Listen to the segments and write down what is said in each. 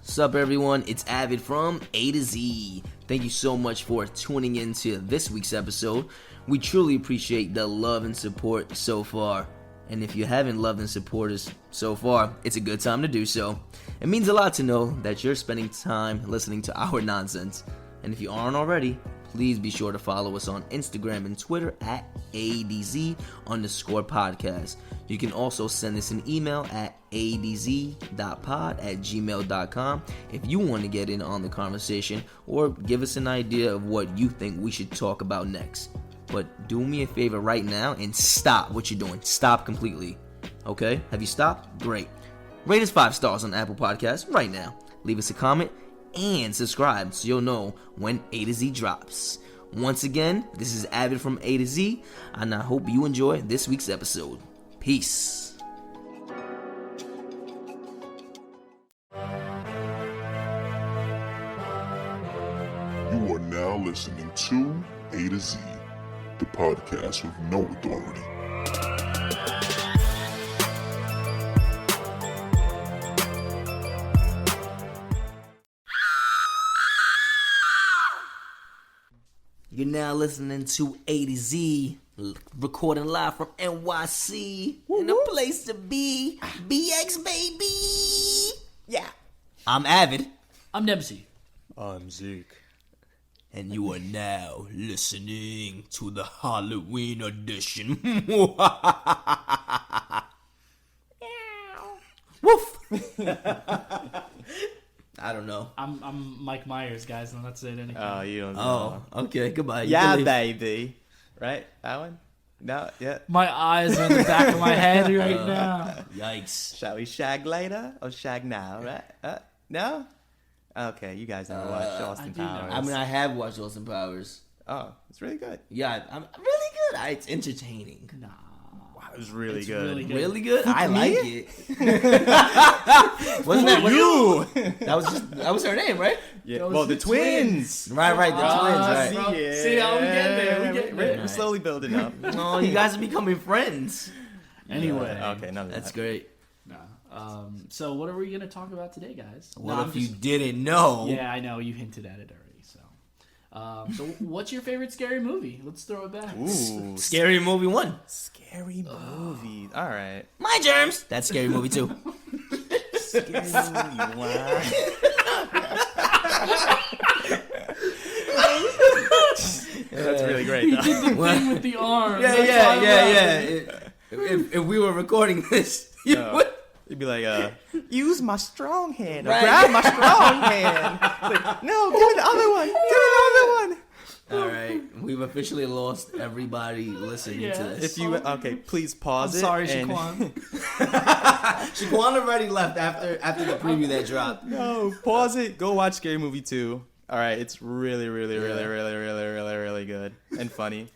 Sup everyone, it's Avid from A to Z. Thank you so much for tuning in to this week's episode. We truly appreciate the love and support so far. And if you haven't loved and supported us so far, it's a good time to do so. It means a lot to know that you're spending time listening to our nonsense. And if you aren't already, please be sure to follow us on Instagram and Twitter at ADZ_podcast. You can also send us an email at adz.pod@gmail.com if you want to get in on the conversation or give us an idea of what you think we should talk about next. But do me a favor right now and stop what you're doing. Stop completely. Okay? Have you stopped? Great. Rate us 5 stars on Apple Podcasts right now. Leave us a comment and subscribe so you'll know when A to Z drops. Once again, this is Avid from A to Z, and I hope you enjoy this week's episode. Peace. You are now listening to A to Z, the podcast with no authority. You're now listening to A to Z, recording live from NYC, in a place to be, BX baby. Yeah. I'm Avid. I'm Dempsey. I'm Zeke. And you are now listening to the Halloween edition. Woof. I don't know. I'm Mike Myers, guys, and that's it. Anyway. Oh, you don't know. Oh, okay, goodbye. You Yeah, can leave. baby. Right? That one? No, yeah. My eyes are in the back of my head right now. Yikes. Shall we shag later or shag now, right? No? Okay, you guys never watched Austin Powers. I mean, I have watched Austin Powers. Oh, it's really good. Yeah, I'm really good. It's entertaining. Nah. Wow, it was really It's good. really good. Really good? I like it. Wasn't that You! That was her name, right? Yeah. Those Well, the are twins. Right, the twins, right. See how we get there. We get there. We're slowly building up. Oh, you guys are becoming friends. Anyway. Okay, none of That's that. great. Nah. So what are we going to talk about today, guys? What if you didn't know? Yeah, I know. You hinted at it already. So what's your favorite scary movie? Let's throw it back. Ooh, Scary Movie 1. scary movies. All right. My germs. That's Scary Movie 2. Scary movie one. That's really great. He though. did the thing with the arm. Yeah. If we were recording this, you No. would. You'd be like, use my strong hand. Or Right. grab my strong hand. It's like, no, give me the other one. Give me the other one. All right, we've officially lost everybody listening to Yeah. this. If you okay, please pause I'm it. sorry, and- Shaquan. Shaquan already left after the preview that dropped. No, pause it. Go watch Scary Movie 2. All right, it's really good and funny.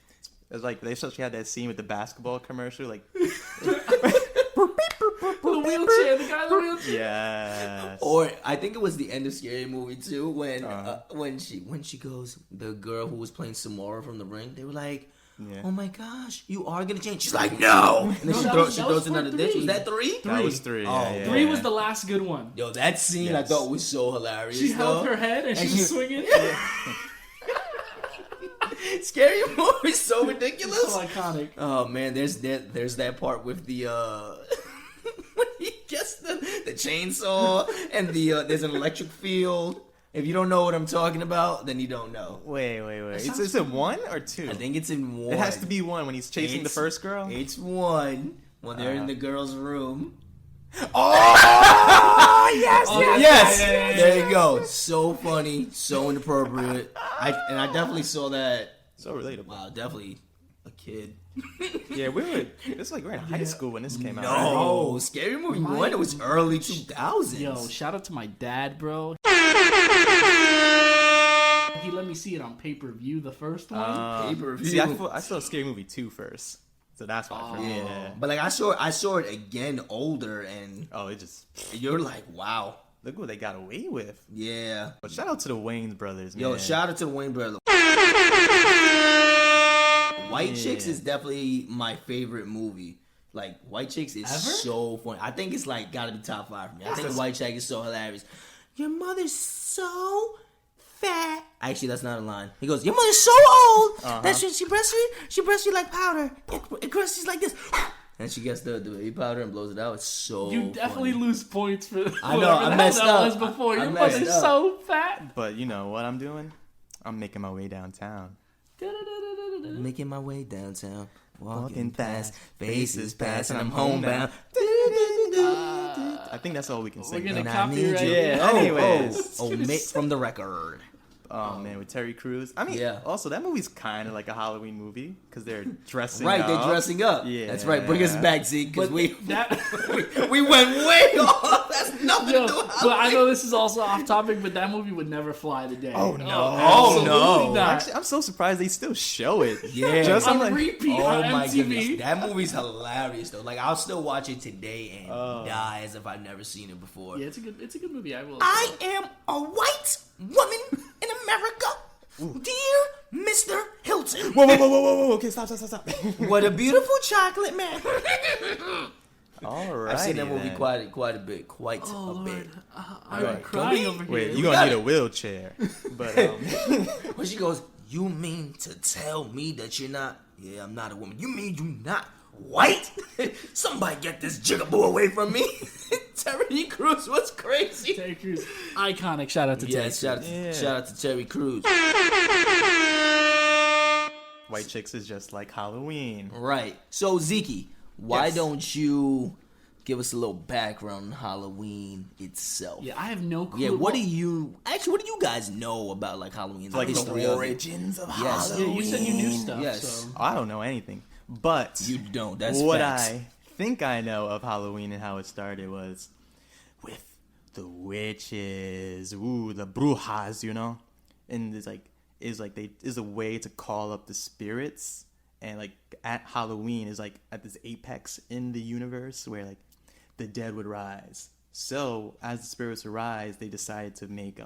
It's like they especially had that scene with the basketball commercial, like The wheelchair. The guy in the wheelchair. yes. Or I think it was the end of Scary Movie 2 when she goes, the girl who was playing Samara from The Ring, they were like, Yeah. oh my gosh, you are gonna change. She's like, no. And then No, she that throws was another part ditch. three. Was that 3? That was 3. Oh, Yeah, 3 yeah. was the last good one. Yo, that scene I Yes. thought was so hilarious. She held though. her head and she And was she- swinging. Scary Movie is so So ridiculous. iconic. Oh man, there's that part with the when he gets the chainsaw and there's an electric field. If you don't know what I'm talking about, then you don't know. Wait. Is it 1 or 2? I think it's in 1. it has to be 1 when he's chasing the It's- first girl. It's 1 when they're in the girl's room. Oh yes, Oh, Yes, yeah. there you go. So funny, so inappropriate. I definitely saw that. So relatable. Wow, definitely a kid. Yeah, we're in high school when this came out. No, Scary Movie 1. It was early 2000s. Yo, shout out to my dad, bro. He let me see it on pay-per-view, the first one. Pay-per-view. See, I saw Scary Movie 2 first, so that's why. Oh. For me, yeah. But like I saw it again older, and Oh, it just you're like, wow, look what they got away with. yeah. But shout out to the Wayans brothers, man. Yo, shout out to the Wayne brothers. White Chicks is definitely my favorite movie. Like, White Chicks is Ever? so funny. I think it's like gotta be top 5 for me. I think White Chick is so hilarious. Your mother's so fat. Actually, that's not a line. He goes, your mother's so old that she breasts you like powder. It crushes like this. And she gets the baby powder and blows it out. It's so You definitely funny. lose points for I know, I messed that up. was before. I Your messed mother's up. so fat. But you know what I'm doing? I'm making my way downtown. Making my way downtown. Walking fast, faces pass, and I'm homebound. I think that's all we can sing. We're gonna And I copyright need you. it. Yeah, anyways. Omit from the record. Oh man, with Terry Crews. I mean, Yeah. also that movie's kind of like a Halloween movie because they're dressing Right, up. they're dressing up. Yeah. That's right. Bring us back, Zeke, because But we that. we went way off. That's nothing Yo, to do with but I know this is also off topic, but that movie would never fly today. Oh, no. absolutely no. not. Actually, I'm so surprised they still show it. Yeah. Just on I'm like, repeat Oh on my MTV. goodness, that movie's hilarious though. Like I'll still watch it today and die as if I've never seen it before. Yeah, it's a good movie. I will. I am a white woman in America, dear Mr. Hilton. whoa. Okay, stop. What a beautiful chocolate man. All right. I've seen that movie quite a bit, Oh a bit. Lord, I'm Right. crying Don't over be- here. Wait, you're gonna need a wheelchair. But When she goes, you mean to tell me that you're not? Yeah, I'm not a woman. You mean you not white? Somebody get this jigaboo away from me. Terry Crews was crazy. Terry Crews, iconic. Shout out to Terry. Yeah, shout out to Terry Crews. White Chicks is just like Halloween. Right. So Zeke, why Yes. don't you give us a little background on Halloween itself? Yeah, I have no clue. Yeah, what do you guys know about like Halloween? Like history the of it? origins of Yes. Yeah, Halloween. you said you knew stuff. Yes. So. I don't know anything. But You don't. That's what facts. I think I know of Halloween and how it started was with the witches. Ooh, the brujas, you know? And it's like is a way to call up the spirits, and like at Halloween is like at this apex in the universe where like the dead would rise. So as the spirits arise, they decided to make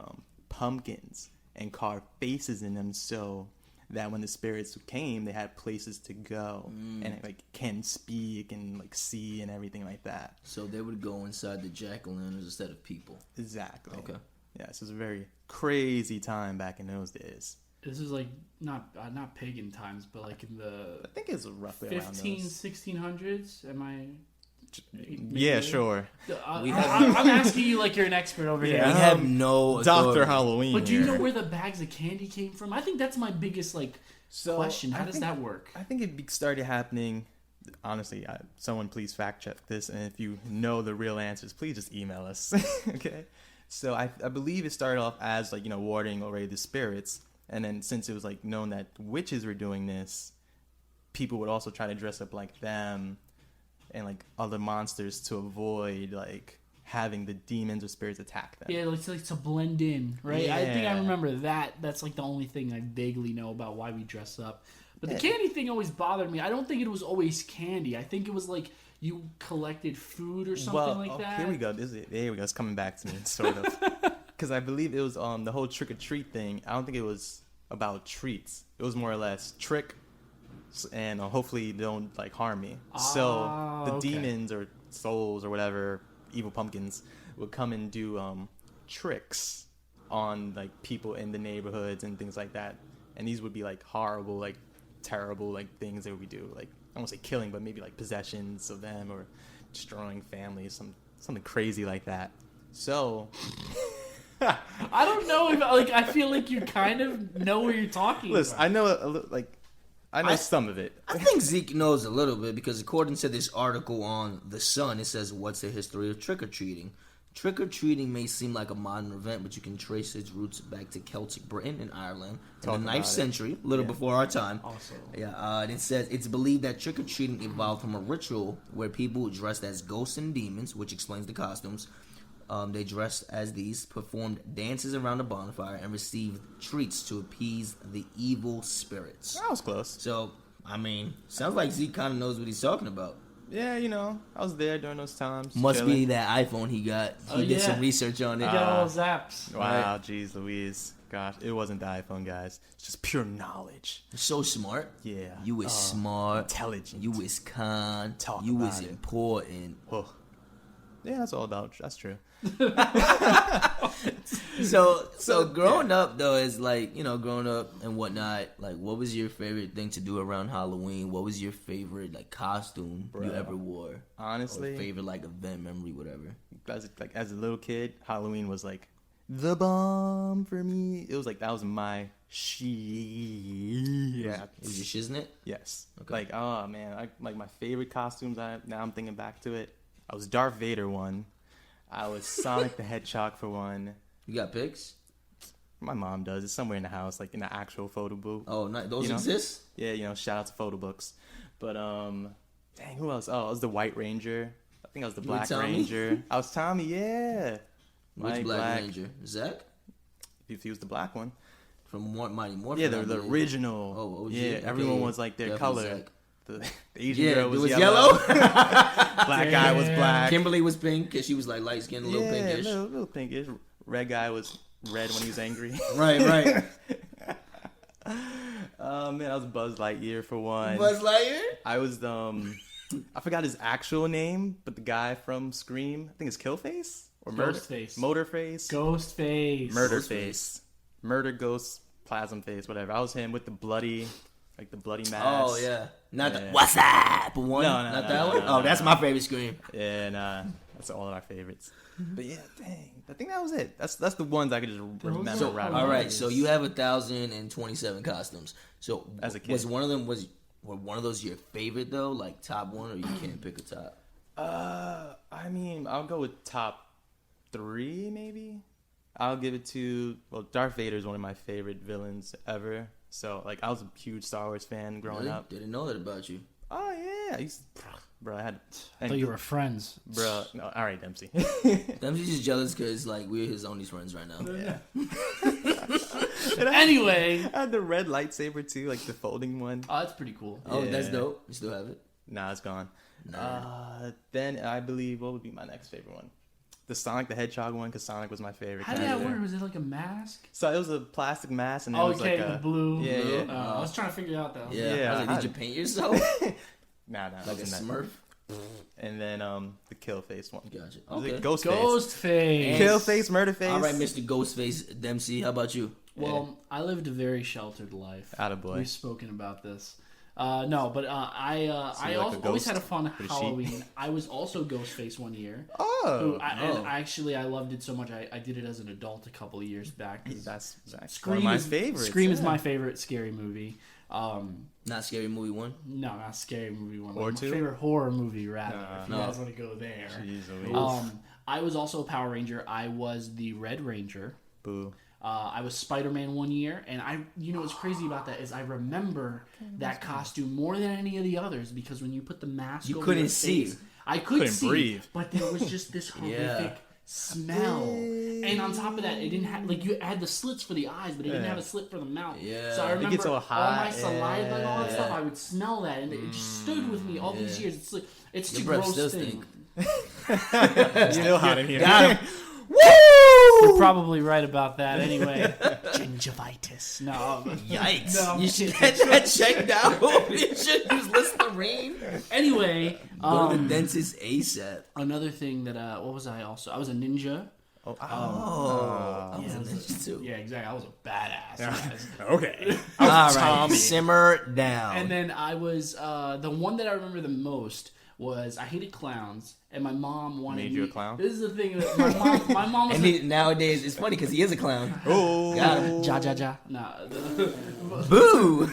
pumpkins and carve faces in them so that when the spirits came, they had places to go and like can speak and like see and everything like that. So they would go inside the jack-o'-lanterns instead of people. Exactly. Okay. Yeah, so it's a very crazy time back in those days. This is like not pagan times, but like in the I think it's roughly 15, around those. 1600s. Am I? Yeah, sure. We I'm asking you like you're an expert over We here. have no Dr. authority. Halloween. But do you here. know where the bags of candy came from? I think that's my biggest question. How does that work? I think it started happening. Honestly, someone please fact check this, and if you know the real answers, please just email us. Okay. So I believe it started off as like warding away the spirits, and then since it was like known that witches were doing this, people would also try to dress up like them and like other monsters to avoid like having the demons or spirits attack them. Yeah, like to blend in, right? I think I Yeah. remember that. That's like the only thing I vaguely know about why we dress up. But the candy thing always bothered me. I don't think it was always candy. I think it was like you collected food or something like that. Here we go. There we go. It's coming back to me, sort of. Because I believe it was the whole trick or treat thing. I don't think it was about treats. It was more or less trick, and hopefully don't like harm me. So the okay. demons or souls or whatever, evil pumpkins, would come and do tricks on like people in the neighborhoods and things like that. And these would be like horrible, like terrible, like things that we do. Like I won't say killing, but maybe like possessions of them or destroying families, something crazy like that. So I don't know if like I feel like you kind of know what you're talking listen, about. I know I know some of it. I think Zeke knows a little bit because according to this article on The Sun, it says, what's the history of trick-or-treating? Trick-or-treating may seem like a modern event, but you can trace its roots back to Celtic Britain and Ireland in the 9th century, a little before our time. Also. Yeah, and it says it's believed that trick-or-treating evolved from a ritual where people dressed as ghosts and demons, which explains the costumes. They dressed as these, performed dances around a bonfire, and received treats to appease the evil spirits. That was close. So, I mean, sounds like Zeke kind of knows what he's talking about. Yeah, I was there during those times. Must chilling. be that iPhone he got. He did some research on it. Got all those apps. Wow, jeez Louise. Gosh, it wasn't the iPhone, guys. It's just pure knowledge. You're so smart. Yeah. You is smart. Intelligent. You is kind. Talk you about is it. important. Oh. Yeah, that's true. So growing up though is like, growing up and whatnot, like what was your favorite thing to do around Halloween? What was your favorite like costume you ever wore? Honestly, or favorite like event memory, whatever. As a little kid, Halloween was like the bomb for me. It was like that was my shit. Yeah. It was your shiznit? Yes. Okay. Like, oh man, like my favorite costumes. Now I'm thinking back to it. I was Darth Vader one. I was Sonic the Hedgehog for one. You got pics? My mom does. It's somewhere in the house, like in the actual photo booth. Oh, nice. Those exist? Yeah, shout out to photo books. But dang, who else? Oh, I was the White Ranger. I think I was the Black Ranger. I was Tommy. Yeah. Which Black Ranger? Zach? If he was the black one. From Mighty Morphin. Yeah, the original. Oh, OG. Yeah, Okay. everyone was like their Definitely color. Zach. The Asian girl was yellow. Black guy was black. Kimberly was pink because she was like light skinned, a little pinkish. little pinkish. Red guy was red when he was angry. Right. Man, I was Buzz Lightyear for one. Buzz Lightyear? I was I forgot his actual name, but the guy from Scream, I think it's Killface or Ghostface. Motorface. Ghostface. Murderface. Murder Ghost Plasm Face, whatever. I was him with the bloody mask. Oh yeah, not the what's up one. No, not that one. Oh, that's my favorite Scream. Yeah, nah, that's all of our favorites. But yeah, dang, I think that was it. That's the ones I could just remember. So, right all away. right, so you have 1,027 costumes. So As a kid. was one of those your favorite though, like top one, or you can't pick a top? I mean, I'll go with top 3 maybe. I'll give it to Darth Vader is one of my favorite villains ever. So like I was a huge Star Wars fan growing up. Didn't know that about you. Oh yeah, bro, I thought you were friends. Bro, no, all right, Dempsey. Dempsey's just jealous because like we're his only friends right now. Yeah. Anyway, I had the red lightsaber too, like the folding one. oh, that's pretty cool. Oh, Yeah. that's dope. You still have it? Nah, it's gone. Nah. Then I believe what would be my next favorite one? The Sonic the Hedgehog one, because Sonic was my favorite. How did that character. work? Was it like a mask? So it was a plastic mask, and it Oh, was okay, like the a blue. Yeah, blue. yeah. I was trying to figure out that. Yeah. Yeah, I was like, did you paint yourself? Nah, Like a Smurf? And then the kill face one. Gotcha. Was Okay. it Ghostface? Ghostface. Kill face, murder face. All right, Mr. Ghostface Dempsey. How about you? Well, I lived a very sheltered life. Attaboy. We've spoken about this. No, but I you like also a always ghost had a fun with a sheep? Halloween. I was also Ghostface one year. Oh, And actually, I loved it so much. I did it as an adult a couple of years back. that's one Scream of my is, favorites. Scream is yeah. my favorite scary movie. Not Scary Movie 1? No, not scary movie one. Or my two? favorite horror movie, rather. If you No. guys want to go there. Jeez Louise. I was also a Power Ranger. I was the Red Ranger. Boo. I was Spider-Man one year, and what's crazy about that is I remember that costume more than any of the others because when you put the mask, You over couldn't your see. face, I couldn't see, breathe. but there was just this horrific Yeah. smell, and on top of that, it didn't have you had the slits for the eyes, but it didn't Yeah. have a slit for the mouth. Yeah. So I It remember gets all all hot, my saliva and all that yeah. stuff. I would smell that, and it just stood with me all these Yeah. years. It's like it's Your a breath gross still thing. stink. Still hot in here. Got him. You're probably right about that. Anyway, gingivitis. No. Yikes. No. You should get that checked out. You should use Listerine. Anyway, Go to the dentist ASAP. another thing that what was I also? I was a ninja. Oh. I was Yeah, a ninja too. Yeah, exactly. I was a badass. Yes. Okay. All right. Tommy. Simmer down. And then I was the one that I remember the most was I hated clowns, and my mom wanted Made me. you a clown? This is the thing. That my mom was. Nowadays, it's funny because he is a clown. Oh. Got him. Ja ja ja. No, Boo.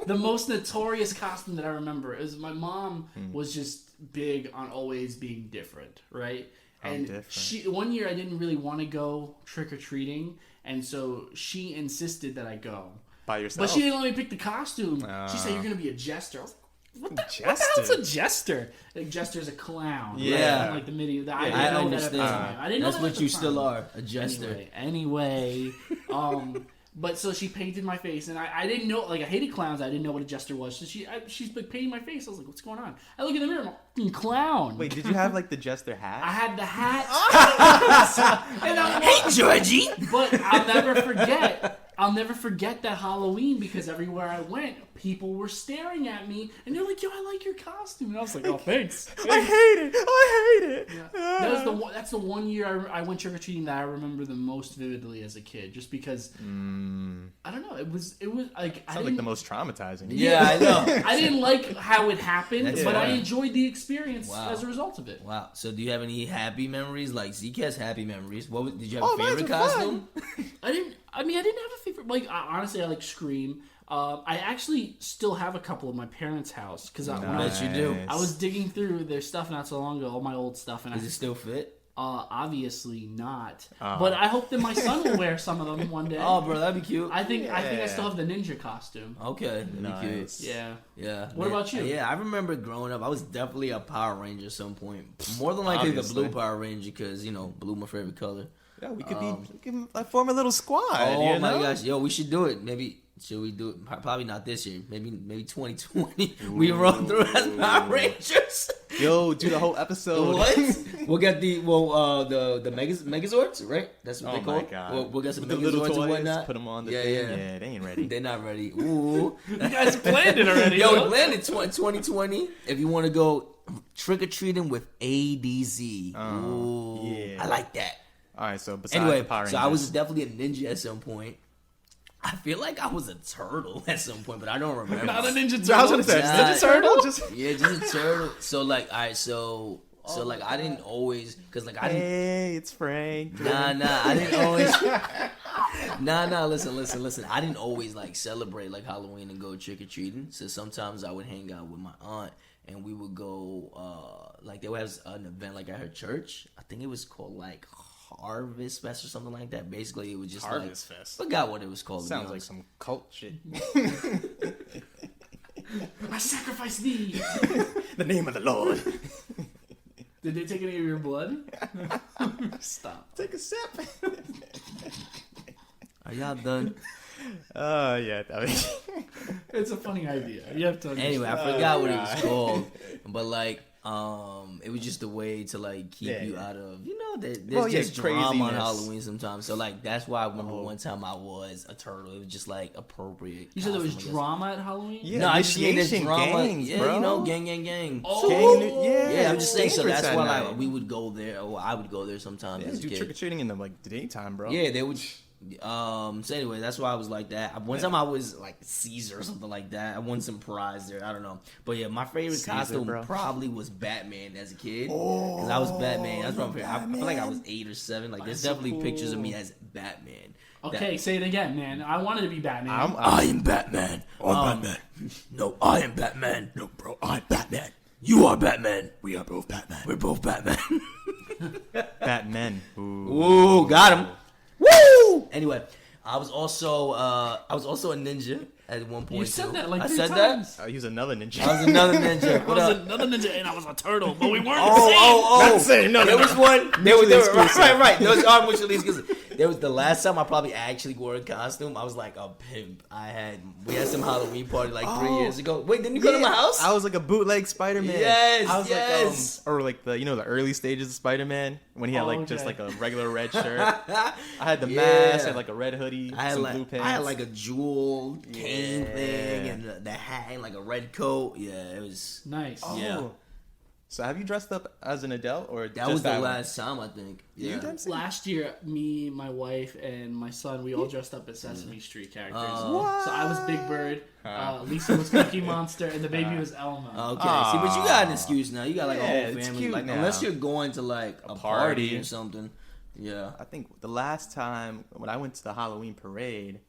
the most notorious costume that I remember is my mom was just big on always being different, right? And different. one year I didn't really want to go trick or treating, and so she insisted that I go. By yourself. But she didn't let me pick the costume. She said you're gonna be a jester. I was like, what the hell's a jester? A jester's a clown. Yeah. Right? Like the midi. I I didn't know that at the understand. time. I didn't know That's that what at the you time. still are, a jester. Anyway, But so she painted my face, and I didn't know, like, I hated clowns. I didn't know what a jester was. So she's like painting my face. I was like, what's going on? I look in the mirror, I'm a fucking clown. Wait, did you have like the jester hat? I had the hat. And Hey, Georgie. But I'll never forget that Halloween, because everywhere I went, people were staring at me, and they're like, yo, I like your costume. And I was like, oh, thanks. I hate it. Yeah. That's the one year I went trick-or-treating that I remember the most vividly as a kid, just because, I don't know, it was like... Sounds like the most traumatizing. Yeah, I know. I didn't like how it happened, That's but I fine. enjoyed the experience Wow. as a result of it. Wow. So do you have any happy memories? Like Zeke has happy memories. Did you have Oh, a favorite mine are costume? I didn't have a favorite. Like, honestly, I like Scream. I actually still have a couple of my parents' house, because I bet you do. I was digging through their stuff not so long ago, all my old stuff, and Does it still fit? Obviously not. But I hope that my son will wear some of them one day. Oh, bro, that'd be cute. I think I still have the ninja costume. Okay, that'd be cute. Nice. Yeah. Yeah. What about you? Yeah, I remember growing up, I was definitely a Power Ranger at some point. More than likely Obviously. the blue Power Ranger, because, blue my favorite color. Yeah, we could form a little squad. Oh you my know? gosh, yo, we should do it. Maybe should we do it? Probably not this year. Maybe 2020. We run through as Power Rangers. Yo, do the whole episode. What? We'll get the Megazords, right? That's what Oh they call. my God. We'll get some With the little Megazords and toys, whatnot. put them on the Yeah, thing. yeah. Yeah, they ain't ready. They're not ready. Ooh. You guys planned it already. Yo, huh? we planned it 2020. If you want to go trick or treating with ADZ. Ooh, yeah. I like that. All right, so besides Anyway, the Power Rangers. so I was definitely a ninja at some point. I feel like I was a turtle at some point, but I don't remember. Not a Ninja Turtle. I was gonna say, Nah. Ninja Turtle? Just... Yeah, just a turtle. So like, all right, so like I didn't always, cause like I didn't. Hey, it's Frank. Nah, I didn't always. Nah. Listen. I didn't always like celebrate like Halloween and go trick or treating. So sometimes I would hang out with my aunt and we would go. Like they would have an event like at her church. I think it was called like Harvest Fest or something like that. Basically, it was just Harvest like, Fest. Forgot what it was called. Sounds like some cult shit. I sacrifice thee. The name of the Lord. Did they take any of your blood? Stop. Take a sip. Are y'all done? Yeah. I mean, It's a funny idea. You have to understand. Anyway, I forgot what it was called, but like, it was just a way to like keep you out of, there's just drama on craziness. Halloween sometimes. So like, that's why I remember one time I was a turtle. It was just like appropriate. You said there was costume, I guess. drama at Halloween? Yeah, No, I just mean there's initiation drama. gangs, Yeah, bro. gang. Oh, Yeah, I'm just saying. So dangerous that's at why night. like we would go there, or I would go there sometimes Yeah, as a do kid. trick or treating in the like daytime, bro. Yeah, they would. So anyway, that's why I was like that. One time I was like Caesar or something like that. I won some prize there. I don't know, but yeah, my favorite Caesar, costume bro. probably was Batman as a kid. Because I was Batman. That's my favorite. I feel like I was 8 or 7. Like there's definitely pictures of me as Batman. Okay, say it again, man. I wanted to be Batman. I am Batman. I'm Batman. No, I am Batman. No, bro, I'm Batman. You are Batman. We are both Batman. We're both Batman. Batman. Ooh, got him. Woo! Anyway, I was also a ninja at one point. You said too. that like I 3 said times. He was another ninja. that. I was another ninja. I What was up? another ninja and I was a turtle, but we weren't Oh. Not the same. No, There no, was no. one. There was exclusive. right. There was mutually exclusive. There was the last time I probably actually wore a costume. I was like a pimp. We had some Halloween party like 3 years ago. Wait, didn't you go to my house? I was like a bootleg Spider-Man. Yes, I was yes. like, or like the the early stages of Spider-Man when he had like just okay. like a regular red shirt. I had the Yeah. mask, I had like a red hoodie, I had some like blue pants. I had like a jewel cane Yeah. thing and the hat and like a red coat. Yeah, it was. Nice. Yeah. So have you dressed up as an adult or That just was the that one? last time I think. Yeah. You Dempsey? Last year, me, my wife, and my son, we all dressed up as Sesame Street characters. What? So I was Big Bird, Lisa was Cookie Monster, and the baby was Elmo. Okay, see, but you got an excuse now. You got like Yeah, a whole it's family. cute Like now. unless you're going to like a party or something. Yeah. I think the last time when I went to the Halloween parade,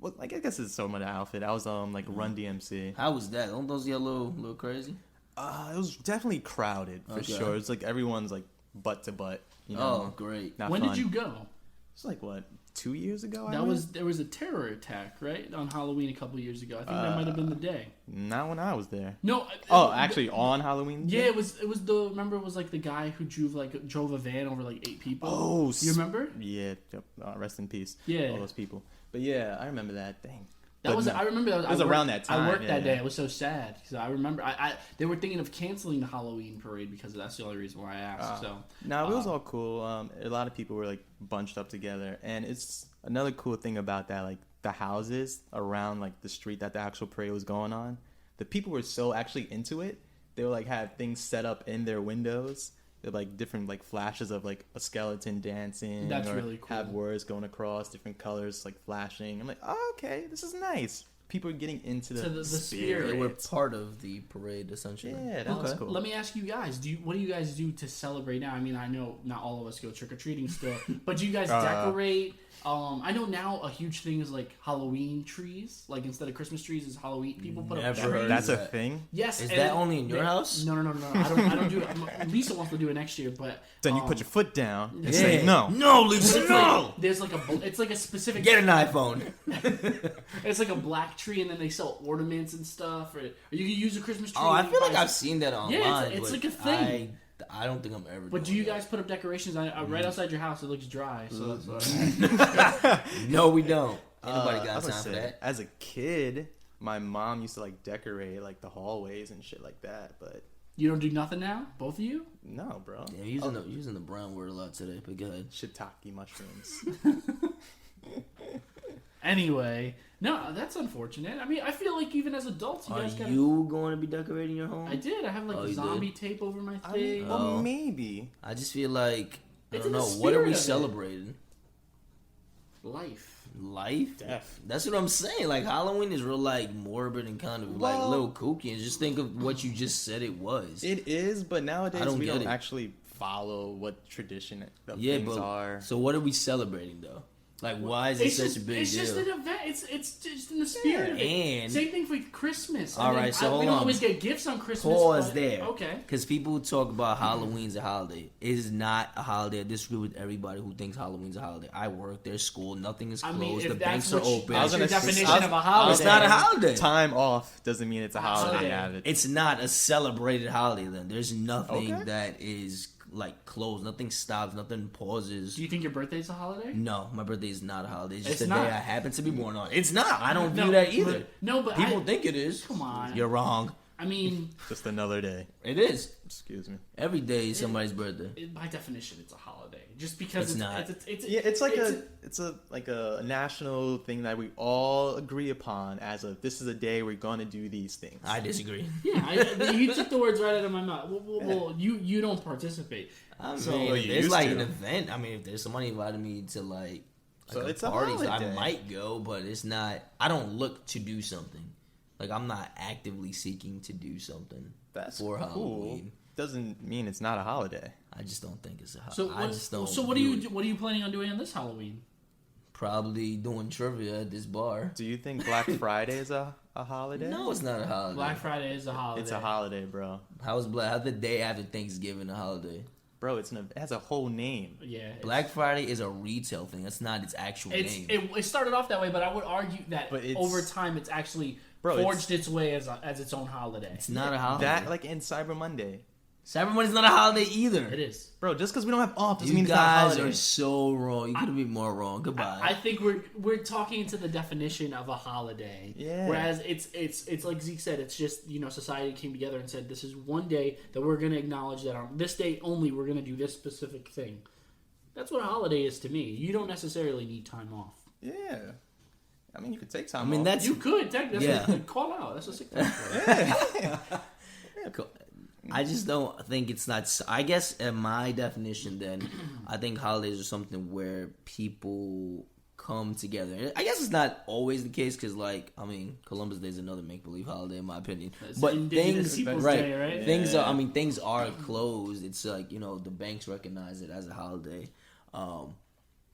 well, like I guess it's so much outfit. I was like Run DMC. How was that? Don't those get a little crazy? It was definitely crowded for Okay. sure. It's like everyone's like butt to butt. You Oh, know, great. not When fun. did you go? It's like what 2 years ago. There was a terror attack, right, on Halloween a couple years ago. I think that might have been the day. Not when I was there. No. Oh, actually, on Halloween. Yeah, it was the. Remember, it was like the guy who drove a van over like 8 people. Oh, you remember? Yeah. Yep. Rest in peace. Yeah. All those people. But yeah, I remember that thing. I remember that. It was around that time. I worked that day. I was so sad because I remember they were thinking of canceling the Halloween parade because that's the only reason why I asked. No, it was all cool. A lot of people were like bunched up together, and it's another cool thing about that, like the houses around like the street that the actual parade was going on. The people were so actually into it. They would like have things set up in their windows. They're like different like flashes of like a skeleton dancing. That's really cool. Have words going across, different colors like flashing. I'm like, oh, okay, this is nice. People are getting into the spirit. They were part of the parade essentially. Yeah, that was cool. Let me ask you guys: what do you guys do to celebrate now? I mean, I know not all of us go trick or treating still, but do you guys decorate? I know now a huge thing is like Halloween trees. Like instead of Christmas trees, is Halloween. People put up trees. That's a thing. Yes. Is that only in your house? No. I don't do it. Lisa wants to do it next year, but then you put your foot down and say no. No, Lisa, no. There's like it's like a specific. Get an iPhone. It's like a black tree, and then they sell ornaments and stuff. Or you can use a Christmas tree. Oh, I feel like I've seen that online. Yeah, it's like a thing. I don't think I'm ever. But do you guys put up decorations right outside your house? It looks dry, so that's No, we don't. Anybody got time for that? As a kid, my mom used to like decorate like the hallways and shit like that. But you don't do nothing now, both of you? No, bro. Yeah, using the brown word a lot today. But go ahead. Shiitake mushrooms. Anyway, no, that's unfortunate. I mean, I feel like even as adults, you guys gotta... you going to be decorating your home? I did. I have like zombie tape over my thing. Well, maybe. I just feel like I It's don't in the know. What are we spirit of it. celebrating? Life. Death. That's what I'm saying. Like Halloween is real like morbid and kind of like a little kooky. And just think of what you just said it was. It is, but nowadays we don't get it. actually follow what tradition of things are. So what are we celebrating though? Like, why is it such a big deal? It's just an event. It's just in the spirit of it. And same thing for Christmas. All right, so hold we don't on. always get gifts on Christmas. Pause but, there. Okay. Because people talk about Halloween's a holiday. It is not a holiday. I disagree with everybody who thinks Halloween's a holiday. I work. There's school. Nothing is closed. The banks are open. That's your definition of a holiday. It's not a holiday. Time off doesn't mean it's a holiday. Avid. It's not a celebrated holiday. Then there's nothing that is like closed. Nothing stops. Nothing pauses. Do you think your birthday's a holiday? No, my birthday is not a holiday. It's just It's the not. day I happen to be born on. It's not. I don't view that either. But People think it is. Come on. You're wrong. I mean, Just another day. It is. Excuse me. Every day is somebody's birthday. by definition, it's a holiday. Just because It's not. It's a national thing that we all agree upon as this is a day we're going to do these things. I disagree. Yeah, you took the words right out of my mouth. Well, you don't participate. I mean, So- if there's like an event. I mean, if there's somebody invited me to like So it's a a party, holiday. I might go, but it's not. I don't look to do something. Like I'm not actively seeking to do something. That's for cool. Halloween. Doesn't mean it's not a holiday. I just don't think it's a holiday. So I just don't. what view it. are you planning on doing on this Halloween? Probably doing trivia at this bar. Do you think Black Friday is a holiday? No, it's not a holiday. Black Friday is a holiday. It's a holiday, bro. How's the day after Thanksgiving a holiday? Bro, it has a whole name. Yeah. Black Friday is a retail thing. That's not its actual name. It started off that way, but I would argue that But it's- over time it's actually Bro, forged its way as its own holiday. It's not a holiday. That like in Cyber Monday. Cyber Monday's not a holiday either. It is. Bro, just because we don't have off doesn't You mean it's not a guys holiday. are so wrong. You couldn't be more wrong. Goodbye. I think we're talking into the definition of a holiday. Yeah. Whereas it's like Zeke said, it's just society came together and said this is one day that we're going to acknowledge that on this day only we're going to do this specific thing. That's what a holiday is to me. You don't necessarily need time off. Yeah. I mean, you could take time I mean, off. that's You could technically call out. That's a sick thing. cool. I just don't think it's not. I guess in my definition, then I think holidays are something where people come together. I guess it's not always the case because, like, I mean, Columbus Day is another make believe holiday in my opinion. It's But Indigenous things, Peoples right? Day, right? Things are. I mean, things are closed. It's like the banks recognize it as a holiday.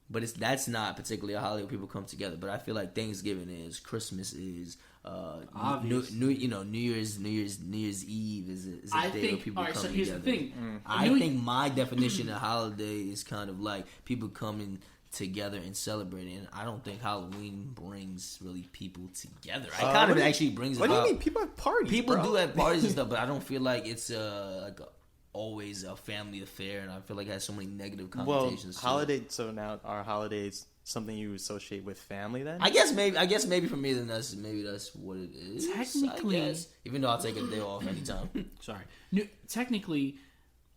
But that's not particularly a holiday where people come together. But I feel like Thanksgiving is, Christmas is, New Year's Eve is a day where people come so together. here's the thing. I think my definition of holiday is kind of like people coming together and celebrating. And I don't think Halloween brings really people together. I kind of actually brings. What do you mean? People have parties. People bro. do have parties and stuff, but I don't feel like it's always a family affair, and I feel like it has so many negative connotations. Well, holiday. So now our holidays something you associate with family then? I guess maybe for me then that's what it is. Technically, I guess. Even though I'll take a day off anytime. Sorry. Technically,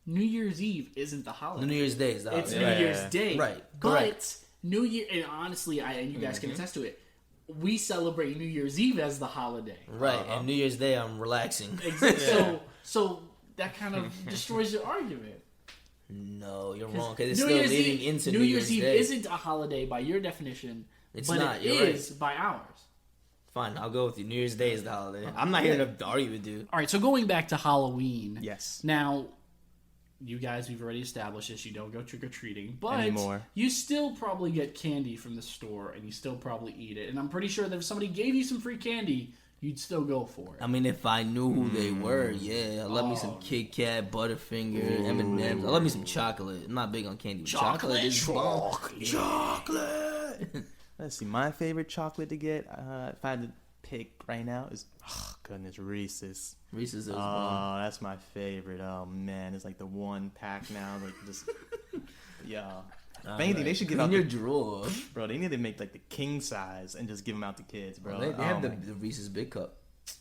New Year's Eve isn't the holiday. New Year's Day is the It's holiday. New Year's Day. Right. But Correct. New Year, and honestly, and you guys can attest to it, we celebrate New Year's Eve as the holiday. Right. And New Year's Day I'm relaxing. Exactly. So that kind of destroys your argument. No, you're wrong. Because it's New still Year's leading Eve, into New Year's Eve Day. isn't a holiday by your definition. It's but not. It You're is by ours. Fine, I'll go with you. New Year's Day is the holiday. I'm not here to argue with you. All right, so going back to Halloween. Yes. Now, you guys, we've already established this. You don't go trick-or-treating. But Anymore. you still probably get candy from the store, and you still probably eat it. And I'm pretty sure that if somebody gave you some free candy, you'd still go for it. I mean, if I knew who they were, yeah. I love me some Kit Kat, Butterfinger, M&M's. I love me some chocolate. I'm not big on candy. But chocolate is bomb. Chocolate. Let's see. My favorite chocolate to get, if I had to pick right now, is Reese's. Reese's is Oh, bomb. that's my favorite. Oh man, it's like the one pack now. Like just, yeah. If anything, they should give out in your drawer. Bro, they need to make like the king size and just give them out to kids, bro. They have the Reese's Big Cup.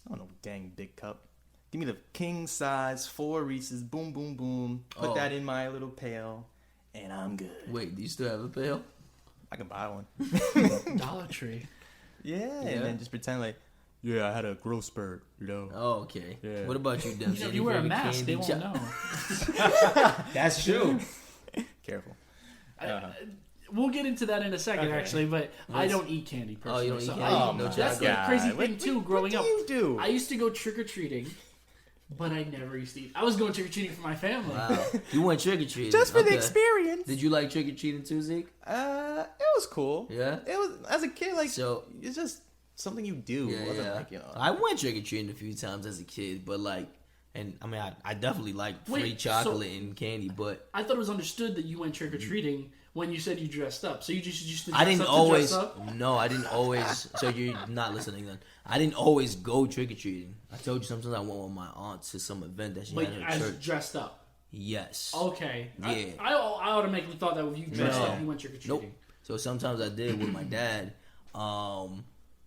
I don't know, dang big cup. Give me the king size 4 Reese's. Boom, boom, boom. Put that in my little pail, and I'm good. Wait, do you still have a pail? I can buy one. Dollar Tree. Yeah, and then just pretend like, yeah, I had a growth spurt, you know. Oh, okay. Yeah. What about you, Dempsey? You wear a mask, they won't know. That's true. Careful. We'll get into that in a second, actually, but I don't eat candy personally. you don't eat so candy? No that's the chocolate? crazy thing, too, growing up. What do you do? I used to go trick-or-treating, but I never used to eat. I was going trick-or-treating for my family. Wow. You went trick-or-treating. Just for the experience. Did you like trick-or-treating too, Zeke? It was cool. Yeah? It was, as a kid, like, So- it's just something you do. It wasn't like, you know. I went trick-or-treating a few times as a kid, but like, and I mean, I definitely like free Wait, chocolate and candy, but I thought it was understood that you went trick-or-treating when you said you dressed up. So you just used to dress I didn't up always. to dress up? No, I didn't always. So you're not listening then. I didn't always go trick-or-treating. I told you sometimes I went with my aunt to some event that she Like, had at as her church. dressed up. Yes. Okay. Yeah. I automatically thought that if you dressed No. up, you went trick-or-treating. Nope. So sometimes I did with my dad.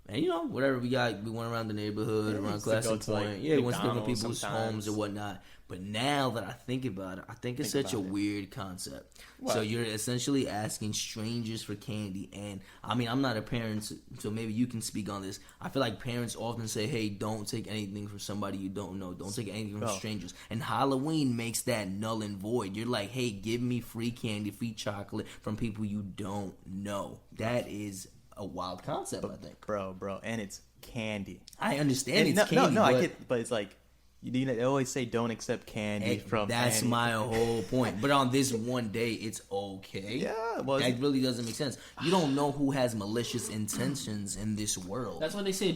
And you know, whatever we went around the neighborhood, around used to Classic go to, Point. like, Yeah, we went to different McDonald's people's sometimes. homes or whatnot. But now that I think about it, I think it's such a weird concept. What? So you're essentially asking strangers for candy. And I mean, I'm not a parent, so maybe you can speak on this. I feel like parents often say, hey, don't take anything from somebody you don't know. Don't take anything from strangers. And Halloween makes that null and void. You're like, hey, give me free candy, free chocolate from people you don't know. That is a wild concept, I think. Bro, and it's candy. I understand it's no, candy, no, but I get, but it's like, you know, they always say don't accept candy from. that's any- my whole point. But on this one day, it's okay. Yeah, well, that really doesn't make sense. You don't know who has malicious intentions in this world. That's why they say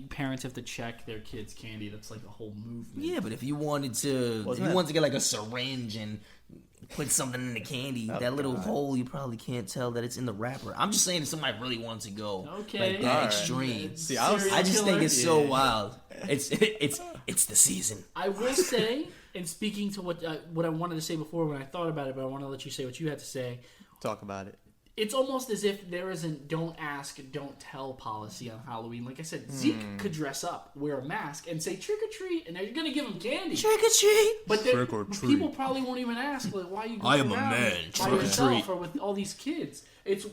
parents have to check their kids' candy. That's like a whole movement. Yeah, but if you wanted to, get like a syringe and put something in the candy, that little hole, you probably can't tell that it's in the wrapper. I'm just saying if somebody really wants to go Okay. like that All right. extreme. See, I just think it's so Yeah. wild. It's the season. I will say, and speaking to what I wanted to say before when I thought about it, but I want to let you say what you had to say. Talk about it. It's almost as if there is a don't ask, don't tell policy on Halloween. Like I said, Zeke could dress up, wear a mask, and say trick or treat, and you're gonna give him candy. Trick or treat. But Trick or treat. people probably won't even ask, like, why are you going I am a around man. by Trick or yourself treat. or with all these kids? That's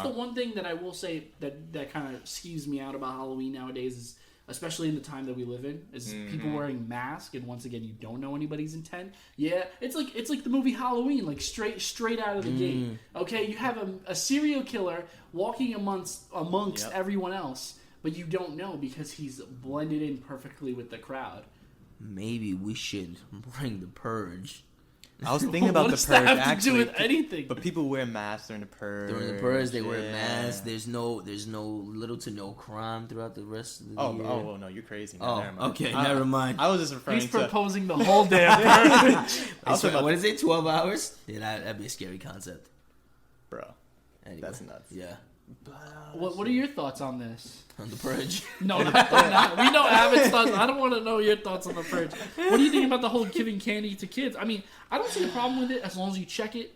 the one thing that I will say that kind of skews me out about Halloween nowadays is, especially in the time that we live in, is people wearing masks, and once again, you don't know anybody's intent. Yeah, it's like the movie Halloween, like straight out of the gate. Okay, you have a serial killer walking amongst everyone else, but you don't know because he's blended in perfectly with the crowd. Maybe we should bring the purge. I was thinking about What the does purge that have to actually, do with anything? but people wear masks during the purge. During the purge, they wear yeah. masks. There's no little to no crime throughout the rest of the year. Oh, no, you're crazy. No, Oh, never mind. okay, never mind. I was just referring He's to. proposing the whole damn purge. What is it? 12 hours? Yeah, that'd be a scary concept. Bro, Anyway, that's nuts. Yeah, What are your thoughts on this? on the purge. No, not. We know Avid's thoughts. I don't want to know your thoughts on the purge. What do you think about the whole giving candy to kids? I mean, I don't see a problem with it as long as you check it.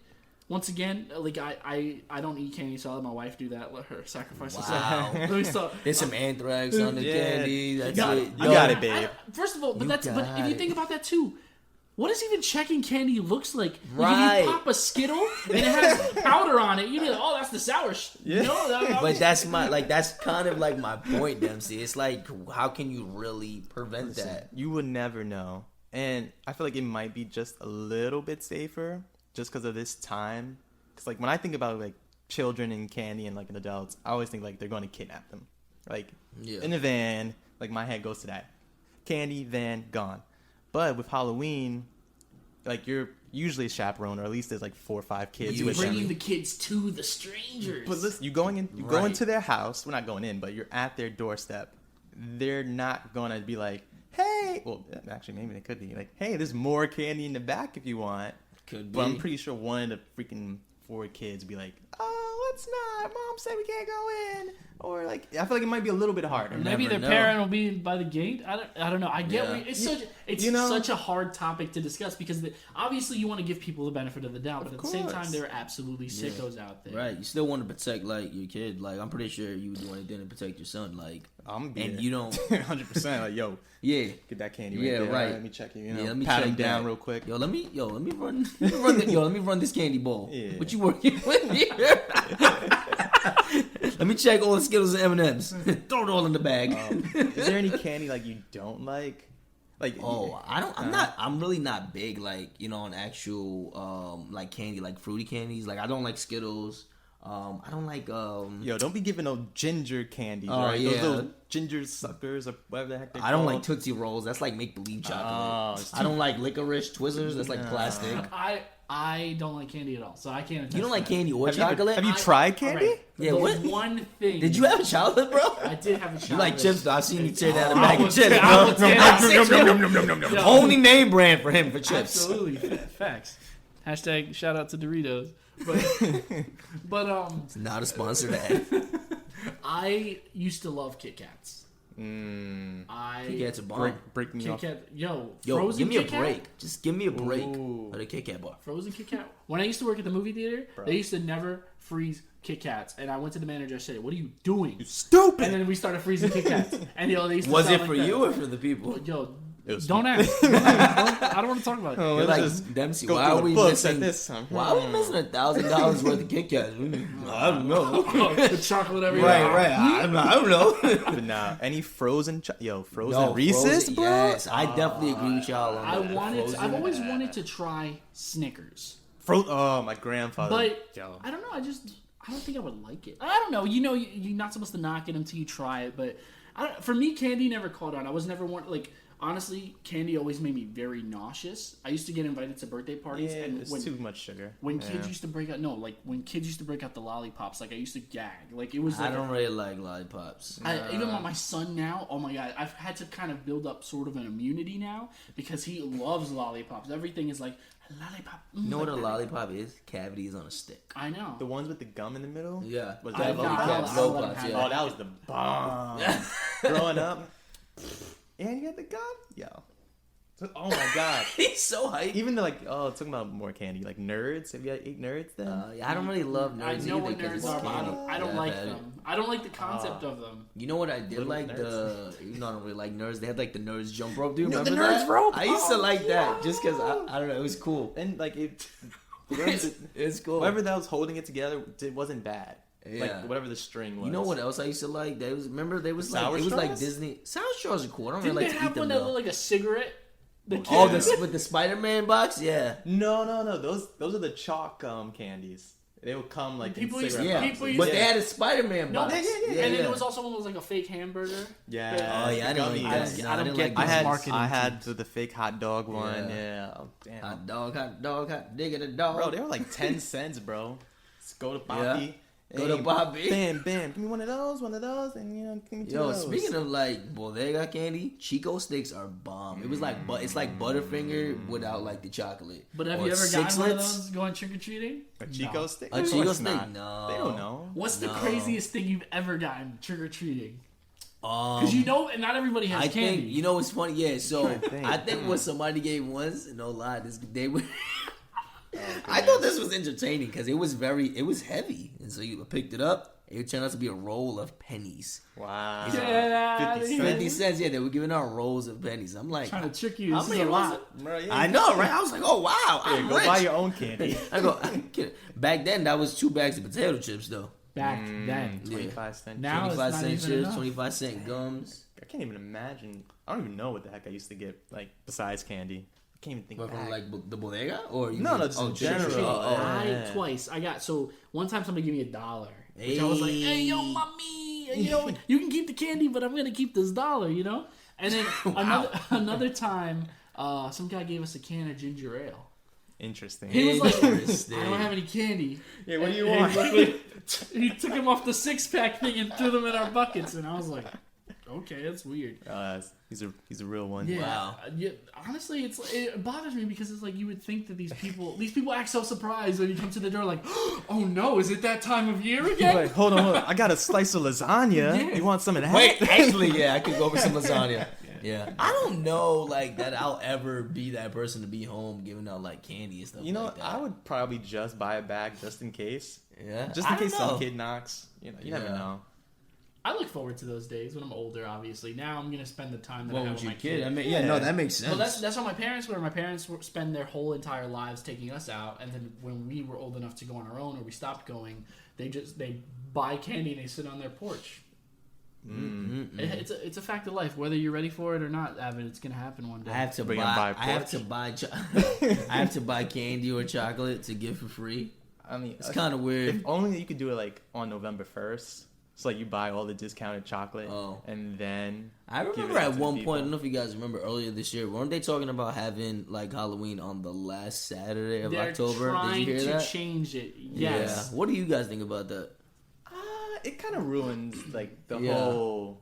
once again, like I don't eat candy, so I'll let my wife do that. Let her sacrifice Wow. herself. There's some anthrax on the candy. That's it. You got it, babe. First of all, but You but got if you it. think about that too, what does even checking candy looks like? Like Right. if you pop a Skittle and it has powder on it, you'd be like, oh, that's the sour. Yeah. No, But that's that's kind of like my point, Dempsey. It's like, how can you really prevent that? You would never know. And I feel like it might be just a little bit safer just because of this time. Because, like, when I think about, like, children and candy and, like, an adults, I always think, like, they're going to kidnap them. Like, in the van, like, my head goes to that. Candy, van, gone. But with Halloween, like, you're usually a chaperone, or at least there's, like, 4 or 5 kids. you're with them. bringing the kids to the strangers. But listen, you go into their house. We're not going in, but you're at their doorstep. They're not gonna be like, hey. Well, actually, maybe they could be like, hey, there's more candy in the back if you want. Could be. But I'm pretty sure one of the freaking 4 kids would be like, oh, let's not. Mom said we can't go in. Or like, I feel like it might be a little bit harder. Maybe their know. parent will be by the gate. I don't know. I get Yeah. it's such a hard topic to discuss because obviously you want to give people the benefit of the doubt, but at the same time there are absolutely sickos out there. Right. You still want to protect like your kid. Like I'm pretty sure you would do anything to protect your son. Like and you don't 100% like, yo, yeah. get that candy Yeah, right there. right. Let me check you. Let me pat check him down that. real quick. Let me run let me run this candy bowl. Yeah. What you working with here? Let me check all the Skittles and M&Ms. Throw it all in the bag. Is there any candy like you don't like? Like I'm really not big like, on actual like candy, like fruity candies. Like I don't like Skittles. I don't like Yo, don't be giving no ginger candies, Oh, right? yeah. Those little ginger suckers or whatever the heck they're I don't called. like Tootsie Rolls. That's like make believe Oh, chocolate. it's I don't like licorice Twizzlers. That's like Nah. plastic. I don't like candy at all, so I can't. You don't like candy or Have you, chocolate? have you tried candy? Alright, Yeah, the what? one thing. Did you have a childhood, bro? I did have a child. You like chips though? I've seen you tear down a I bag of will chips, tear- I will bro. tear down The only name brand for him for chips. Absolutely, facts. Hashtag shout out to Doritos. But It's not a sponsored ad. I used to love Kit Kats. Kit Kats a bomb. Break me Kit off. Kat, Yo, frozen give me a Kit Kat? break. Just give me a break Ooh. of the Kit Kat bar. Frozen Kit Kat. When I used to work at the movie theater, they used to never freeze Kit Kats, and I went to the manager. I said, "What are you doing?" Stupid. And then we started freezing Kit Kats. And they used to Was sell it like for that. you or for the people? Yo, It was don't ask. I don't want to talk about it. Oh, You're let's like, just Dempsey, go why through are the we books missing at this time? Why are we missing $1,000 worth of Kit Kats? I don't know. The chocolate everywhere. Right. I don't know. But nah, any frozen frozen Reese's, Frozen, bro? yes, I definitely agree with y'all on that. I've always wanted to try Snickers. Oh, my grandfather. But Yo. I don't know. I don't think I would like it. I don't know. You're not supposed to knock it until you try it. But for me, candy never caught on. I was never one like. Honestly, candy always made me very nauseous. I used to get invited to birthday parties, Yeah, and it's too much sugar. when kids used to break out, when kids used to break out the lollipops, like I used to gag. Like it was. Like I don't really like lollipops. Even my son now, oh my god, I've had to kind of build up sort of an immunity now because he loves lollipops. Everything is like lollipop. You know what a lollipop is? Cavities on a stick. I know. The ones with the gum in the middle? Yeah. Was I that know. Lollipops, I'll let lollipops, him yeah. have Oh, that was the bomb. Growing up. And you had the gum? Yo. Oh my god. He's so hyped. Even the talking about more candy, like nerds. Have you ate nerds then? I don't really love I nerds know either what 'cause nerds it's are, but candy. I don't Yeah, like I've had it. them. I don't like the concept of them. You know what I did Little like? nerds. I don't really like nerds. They had like the nerds jump rope. Do you No, remember the nerds that? rope? I used to Oh, like that just because I don't know. It was cool. And like it, It's cool. whatever that was holding it together, it wasn't bad. Yeah. Like whatever the string was. You know what else I used to like? They was Sour it was like straws? Disney. Sour straws are cool. I don't Didn't really they like to have eat one them that though. looked like a cigarette? The kid. Oh, this with the Spider-Man box, yeah. No. Those are the chalk candies. They would come like People in used to- cigarette Yeah, people used but to- they had a Spider-Man No, box. and yeah. then there was also one that was like a fake hamburger. Yeah. Oh yeah, I didn't like gummies. that. I don't didn't get like I these those. had marketing the fake hot dog one. Yeah. Yeah. Oh, damn. hot dog, digging a dog. Bro, they were like 10 cents, bro. Just go to Bobby. Yeah. Go to Bobby. Bam. Give me one of those, and give me two of Yo, those. speaking of like bodega candy, Chico sticks are bomb. It was like, it's like Butterfinger without like the chocolate. But have Or you ever gotten one of Sixlets. those going trick or treating? A Chico stick? A Of Chico course stick? not. No. They don't know. What's the No. craziest thing you've ever gotten trick or treating? Because Because and not everybody has I candy. think what's funny. Yeah, so Trying to think. I think what somebody gave once, no lie, they were I thought this was entertaining because it was heavy, and so you picked it up. It turned out to be a roll of pennies. Wow. 50 cents. Yeah, they were giving out rolls of pennies. I'm like, Trying to trick you. how This many is a rolls? lot. I know, right? I was like, oh wow, I'm Go rich. buy your own candy. I go, I'm kidding. Back then, that was 2 bags of potato chips, though. Back then. 25 cents. Now it's 25 not cent even chips, enough. 25-cent gums. I can't even imagine. I don't even know what the heck I used to get, like, besides candy. I can't even think What, back. from like the bodega, or you No, mean- no, just in chicken? general. I twice. So one time somebody gave me $1. Which I was like, hey, yo, mommy, you can keep the candy, but I'm going to keep this $1, you know? And then another time, some guy gave us a can of ginger ale. Interesting. He was like, Interesting. I don't have any candy. Yeah, what do you And want? he took him off the 6-pack thing and threw them in our buckets. And I was like, okay, that's weird. He's a real one. Yeah, Wow. yeah. Honestly, it bothers me because it's like you would think that these people act so surprised when you come to the door, like, oh no, is it that time of year again? Like, hold on. I got a slice of lasagna. Yeah. You want some of that? Wait, actually, yeah, I could go for some lasagna. Yeah, I don't know, like that. I'll ever be that person to be home giving out like candy and stuff. You know, like that. I would probably just buy a bag just in case. Yeah, Just I in case don't know. some kid knocks. You know, you never Yeah. know. I look forward to those days when I'm older. Obviously, now I'm gonna spend the time that I What have would with you my kid? kid. I mean, yeah, no, that makes sense. Well, that's how my parents were. My parents spend their whole entire lives taking us out, and then when we were old enough to go on our own or we stopped going, they buy candy and they sit on their porch. It's a fact of life. Whether you're ready for it or not, Avid, it's gonna happen one day. I have to Bring buy. them by I have porch? to buy. I have to buy candy or chocolate to give for free. I mean, It's kind of weird. If only you could do it like on November 1st. So like you buy all the discounted chocolate and then I give remember it out at to the one people. point, I don't know if you guys remember earlier this year, weren't they talking about having like Halloween on the last Saturday of They're October? trying Did you hear to that? change it. Yes. Yeah. What do you guys think about that? It kind of ruins like the Yeah. whole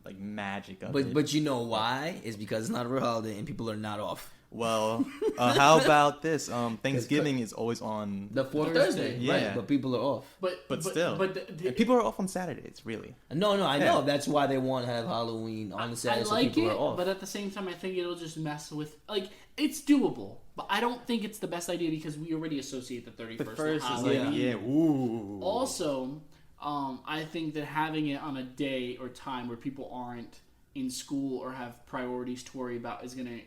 like magic of it. But you know why? It's because it's not a real holiday and people are not off. Well, how about this? Thanksgiving is always on. The fourth Thursday. Thursday, Yeah. right? But people are off. But still, and people are off on Saturdays. Really, No, I Yeah. know. That's why they want to have Halloween on the Saturday, I so like people it, are off. but at the same time, I think it'll just mess with it's doable. But I don't think it's the best idea because we already associate the 31st the with first is Halloween. like ooh. Also, I think that having it on a day or time where people aren't in school or have priorities to worry about is gonna.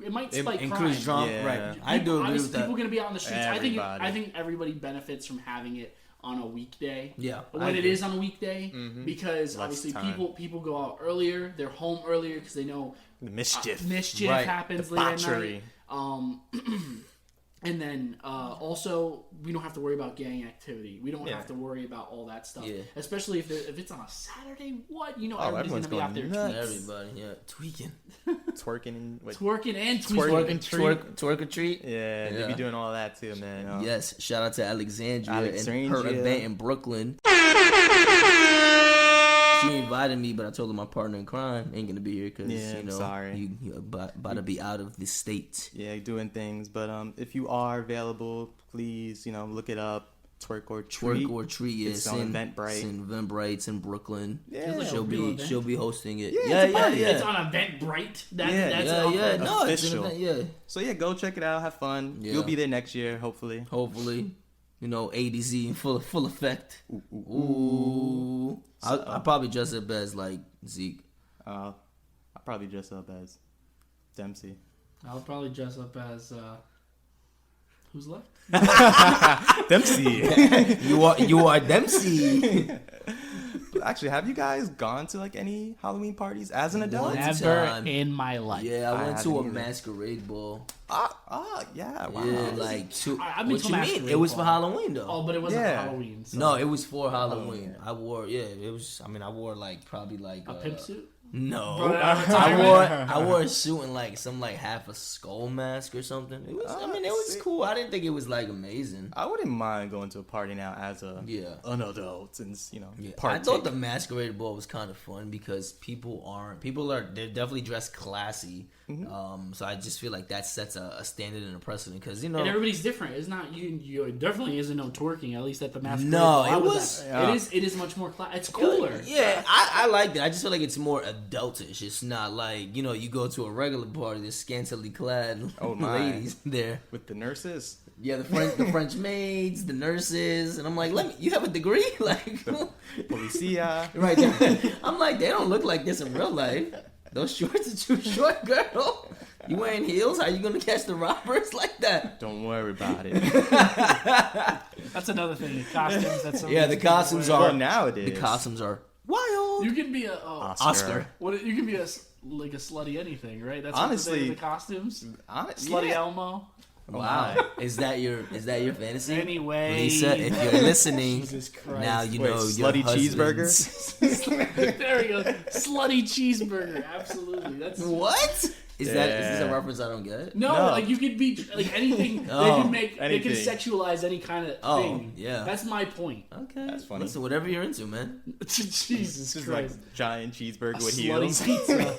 It might spike crime. Increase drama, Yeah. right? I do agree with that. People are gonna be out on the streets. Everybody. I think everybody benefits from having it on a weekday. Yeah, I when it agree. is on a weekday, because Less obviously time. people go out earlier. They're home earlier because they know The mischief. mischief Right. happens late at Debauchery. night. And then also we don't have to worry about gang activity. We don't have to worry about all that stuff. Yeah. Especially if it's on a Saturday. What everybody's everyone's gonna be out there going nuts. Everybody, yeah, tweaking, Twerking and wait, twerking and Twerking. tweeting. twerk or treat. yeah, they be doing all that too, man. Yes, shout out to Alexandria and her Alexandria. event in Brooklyn. She invited me, but I told her my partner in crime ain't gonna be here because Yeah, I'm sorry. you about to be out of the state. Yeah, doing things. But if you are available, please, look it up. Twerk or treat. Twerk or treat. Yeah, It's on Eventbrite. It's in Eventbrite. It's in Brooklyn. Yeah, Feels like she'll a real event. she'll be hosting it. Yeah, it's a party. It's on Eventbrite. That's Yeah. No, it's an Official. event. Yeah. So yeah, go check it out. Have fun. Yeah. You'll be there next year, hopefully. Hopefully, A to Z in full effect. Ooh. I'll probably dress up as like Zeke. I'll probably dress up as Dempsey. I'll probably dress up as who's left? Dempsey. You are Dempsey. Actually, have you guys gone to like any Halloween parties as an adult? One Never time. in my life. Yeah, I went to a haven't either. masquerade ball. Yeah. Wow. Yeah, like two. I've been What to you mean? masquerade It was for ball. Halloween though. Oh, but it wasn't Yeah. Halloween. So. No, it was for Halloween. yeah. I wore. Yeah, it was. I mean, I wore like probably like A pimp suit? No, Bro, I wore a suit and like half a skull mask or something. It was. I mean, it was sick. cool. I didn't think it was like amazing. I wouldn't mind going to a party now as an adult, since Yeah. I partake. thought the masquerade ball was kind of fun because people are they're definitely dressed classy. So I just feel like that sets a standard and a precedent because And everybody's different. It's not you. Definitely isn't no twerking. At least at the masquerade. No, ball. it I was- at. It is much more. It's cooler. Yeah, I like that. I just feel like it's more adultish. It's not like you go to a regular party. There's scantily clad Oh, my. ladies there. with the nurses. Yeah, the French maids, the nurses, and I'm like, you have a degree? Like, Policia. right there. I'm like, they don't look like this in real life. Those shorts are too short, girl. You wearing heels? How you gonna catch the robbers like that? Don't worry about it. That's another thing. The costumes. The costumes are. Well, nowadays. The costumes are wild. You can be a Oscar. You can be a slutty anything, right? That's honestly the costumes. Slutty Elmo. Wow, is that your fantasy? Anyway, Lisa, if you're listening, Jesus Christ. now you know your slutty husband's... cheeseburger. There we go, slutty cheeseburger. Absolutely, that's what is that? Is this a reference I don't get? No, like you could be like anything. They can make. Anything. They can sexualize any kind of thing. Yeah, that's my point. Okay, that's funny. Listen, whatever you're into, man. Jesus Just Christ, like giant cheeseburger with slutty heels. pizza.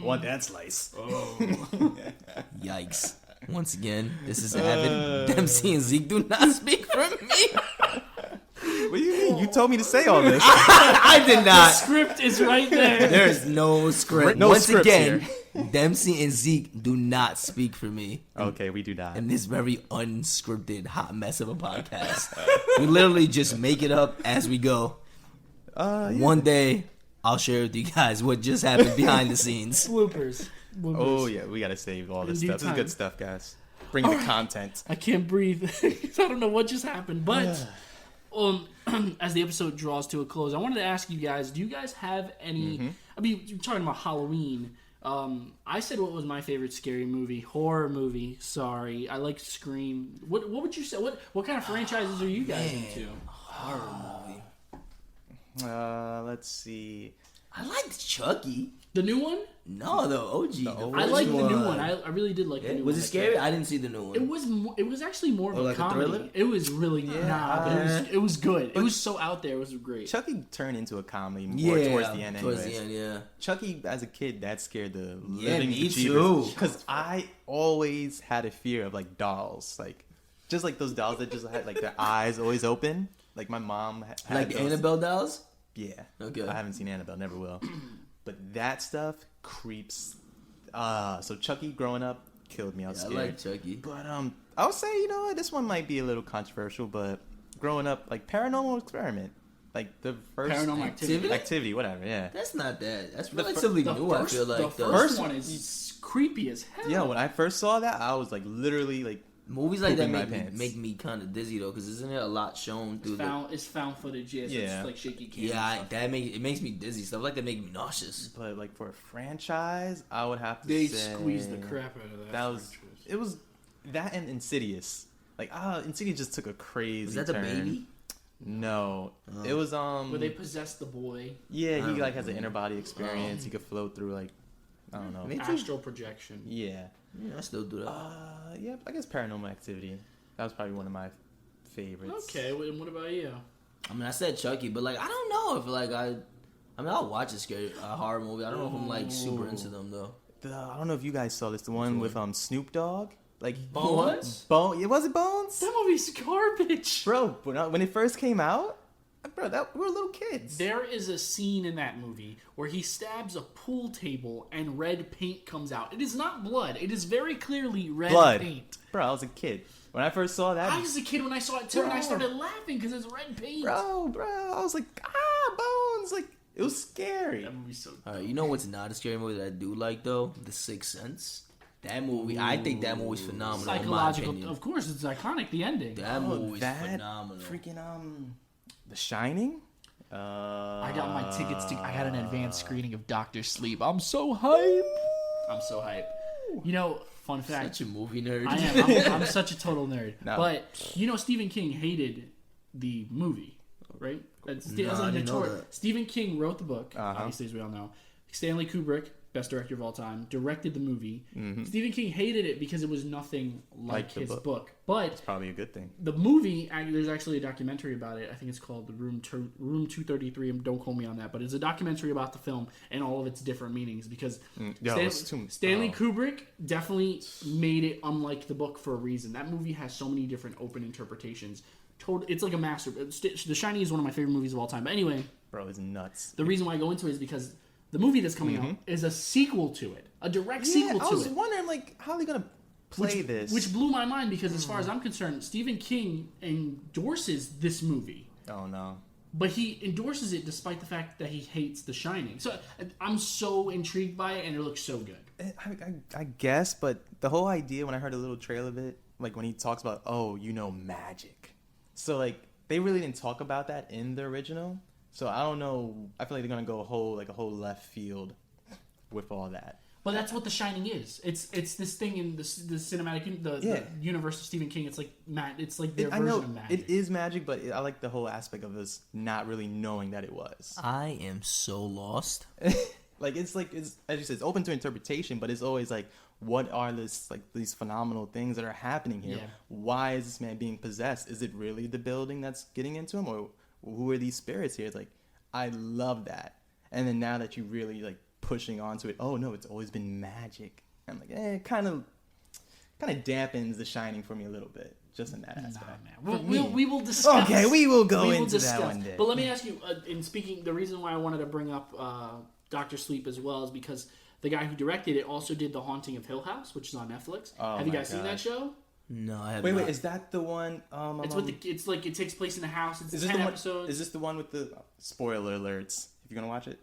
Want that slice? Oh, Yikes. Once again, this is Avid. Dempsey and Zeke do not speak for me. What do you mean? You told me to say all this. I did the not. script is right there. There is no script. No Once script again, here. Dempsey and Zeke do not speak for me. Okay, we do not. In this very unscripted hot mess of a podcast. We literally just make it up as we go. Yeah. One day, I'll share with you guys what just happened behind the scenes. Bloopers. Oh yeah, we gotta save all this In due stuff. This is time. good stuff, guys. Bring the content. I can't breathe. I don't know what just happened. But as the episode draws to a close, I wanted to ask you guys, do you guys have any... I mean, you're talking about Halloween. I said what was my favorite scary movie. Horror movie. Sorry. I like Scream. What would you say? What kind of franchises are you guys into? Horror movie. Let's see. I liked Chucky. The new one? No, the OG. I like the new one. I really did like the new one. Was it scary? I didn't see the new one. It was actually more of a like a comedy. thriller? It was really but it was good. It was so out there. It was great. Chucky turned into a comedy more towards the end. Towards Anyways. the end, yeah. Chucky, as a kid, that scared the Yeah, living me bejeebers. too. Because I always had a fear of like dolls, like just like those dolls that just had like their eyes always open. Like my mom had Like the those. Annabelle dolls? Yeah. Okay. I haven't seen Annabelle, never will. But that stuff creeps. So Chucky growing up killed me. I was I scared. like Chucky. But I would say, you know what, this one might be a little controversial, but growing up, like Paranormal Experiment, like the first Paranormal activity, whatever, yeah. That's not that. That's relatively new, I feel like. The first one is creepy as hell. Yeah, when I first saw that, I was like literally like Movies like that pooping my pants. make me kind of dizzy though, because isn't it a lot shown through It's found footage, so Yeah. it's like shaky cam. it makes me dizzy. Stuff like that make me nauseous. But like for a franchise, I would have to They say squeezed the crap out of that. It was that and Insidious. Like Insidious just took a crazy Was that the turn. baby? No, it was where they possessed the boy. Yeah, he like has an inner body experience. He could float through like I don't know. Me too. Astral projection. Yeah. Yeah, I still do that. Yeah, I guess Paranormal Activity. That was probably one of my favorites. Okay, and what about you? I mean, I said Chucky, but like I don't know if like I mean, I'll watch a scary horror movie. I don't know if I'm like super into them though. I don't know if you guys saw this. The one with Snoop Dogg. Like Bones? It was it Bones? That movie's garbage. Bro, when it first came out, bro, we were little kids. There is a scene in that movie where he stabs a pool table and red paint comes out. It is not blood. It is very clearly red paint. Bro, I was a kid. When I first saw that... I was a kid when I saw it too, and I started laughing because it's red paint. Bro, I was like, Bones! Like, it was scary. That movie's so... Alright, you know what's not a scary movie that I do like though? The Sixth Sense. That movie, I think that movie's phenomenal. Psychological, in my opinion. of course, it's iconic. The ending. That movie's phenomenal. Freaking The Shining. I got my tickets to. I had an advanced screening of Doctor Sleep. I'm so hype. You know, fun fact. Such a movie nerd. I am. I'm such a total nerd. No. But you know, Stephen King hated the movie, right? I didn't know that. Stephen King wrote the book, obviously, as we all know. Stanley Kubrick, best director of all time, directed the movie. Stephen King hated it because it was nothing like his book. But It's probably a good thing. the movie, there's actually a documentary about it. I think it's called Room 233. Don't quote me on that, but it's a documentary about the film and all of its different meanings. Because Stanley Kubrick definitely made it unlike the book for a reason. That movie has so many different open interpretations. It's like a master. The Shining is one of my favorite movies of all time. But anyway, Bro, it's nuts. the reason why I go into it is because the movie that's coming out is a sequel to it, a direct sequel to it. I was wondering, like, how are they gonna play this. Which blew my mind because, as far as I'm concerned, Stephen King endorses this movie. Oh no. But he endorses it despite the fact that he hates The Shining. So I'm so intrigued by it, and it looks so good. I guess, but the whole idea when I heard a little trail of it, like when he talks about, oh, magic. So like they really didn't talk about that in the original. So I don't know. I feel like they're gonna go a whole left field with all that. But that's what The Shining is. It's this thing in the cinematic the universe of Stephen King. It's like it's like their version of magic. It is magic, but I like the whole aspect of us not really knowing that it was. I am so lost. Like it's as you said, it's open to interpretation, but it's always like, what are these phenomenal things that are happening here? Yeah. Why is this man being possessed? Is it really the building that's getting into him, or who are these spirits here? It's like, I love that. And then now that you really like pushing onto it, oh no, it's always been magic. I'm like, it kind of dampens The Shining for me a little bit, just in that aspect. Nah, man. We will discuss. Okay, we will go into that one day. But let me ask you, in speaking, the reason why I wanted to bring up Dr. Sleep as well is because the guy who directed it also did The Haunting of Hill House, which is on Netflix. Oh, have you guys seen that show? No, I haven't. Wait, is that the one? It's like it takes place in a house. It's is this 10 the one, episodes. Is this the one with the spoiler alerts? If you're gonna watch it,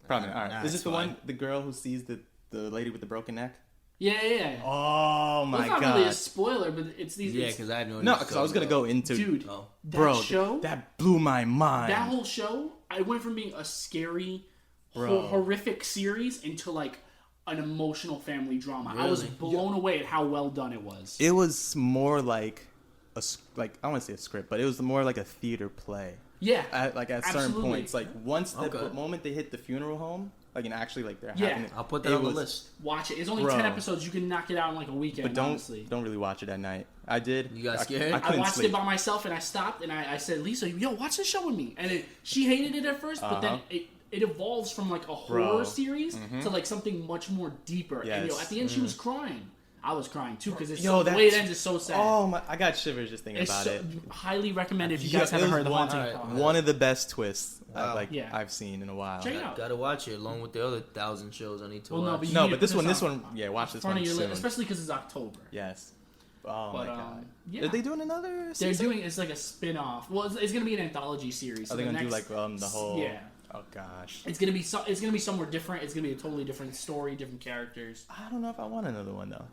probably not. All right. Nah, Is this it's the fine. one? The girl who sees the lady with the broken neck? Yeah. Oh my It's not god! really a spoiler, but it's these. Yeah, because I had no. No, because I was gonna go into Dude, Oh. bro. show That blew my mind. that whole show, I went from being a scary, Bro. horrific series into like an emotional family drama. I was Really? blown away at how well done it was. It was more like I don't want to say a script, but it was more like a theater play. Yeah, At certain absolutely. points, like once the Okay. moment they hit the funeral home, like and actually like they're Yeah. having it. I'll put that it on the was- list. Watch it. It's only Bro. 10 episodes. You can knock it out in like a weekend. But honestly. don't really watch it at night. I did. You got I- scared? I I couldn't watched sleep. it by myself and I stopped and I said, Lisa, yo, watch the show with me. And she hated it at first, but then it evolves from like a horror series to like something much more deeper. And Yes. at the end, she was crying. I was crying too because Yo, the way it that's- ends is so sad. Oh my! I got shivers just thinking it's about so, it. highly recommended if you Yeah, guys haven't it was heard the one- Haunting. One of the best twists Yeah. I've seen in a while. Check it out. Gotta watch it along with the other 1,000 shows I need to Well, no, watch. but you No, need but to this put one, yeah, watch this front one of your soon. list, especially because it's October. Yes. Oh But, my god. yeah. Are they doing another They're season? doing it's like a spin-off. Well, it's going to be an anthology series. Are So they the gonna do next- like the whole? Yeah. Oh gosh. It's gonna be it's gonna be somewhere different. It's gonna be a totally different story, different characters. I don't know if I want another one though.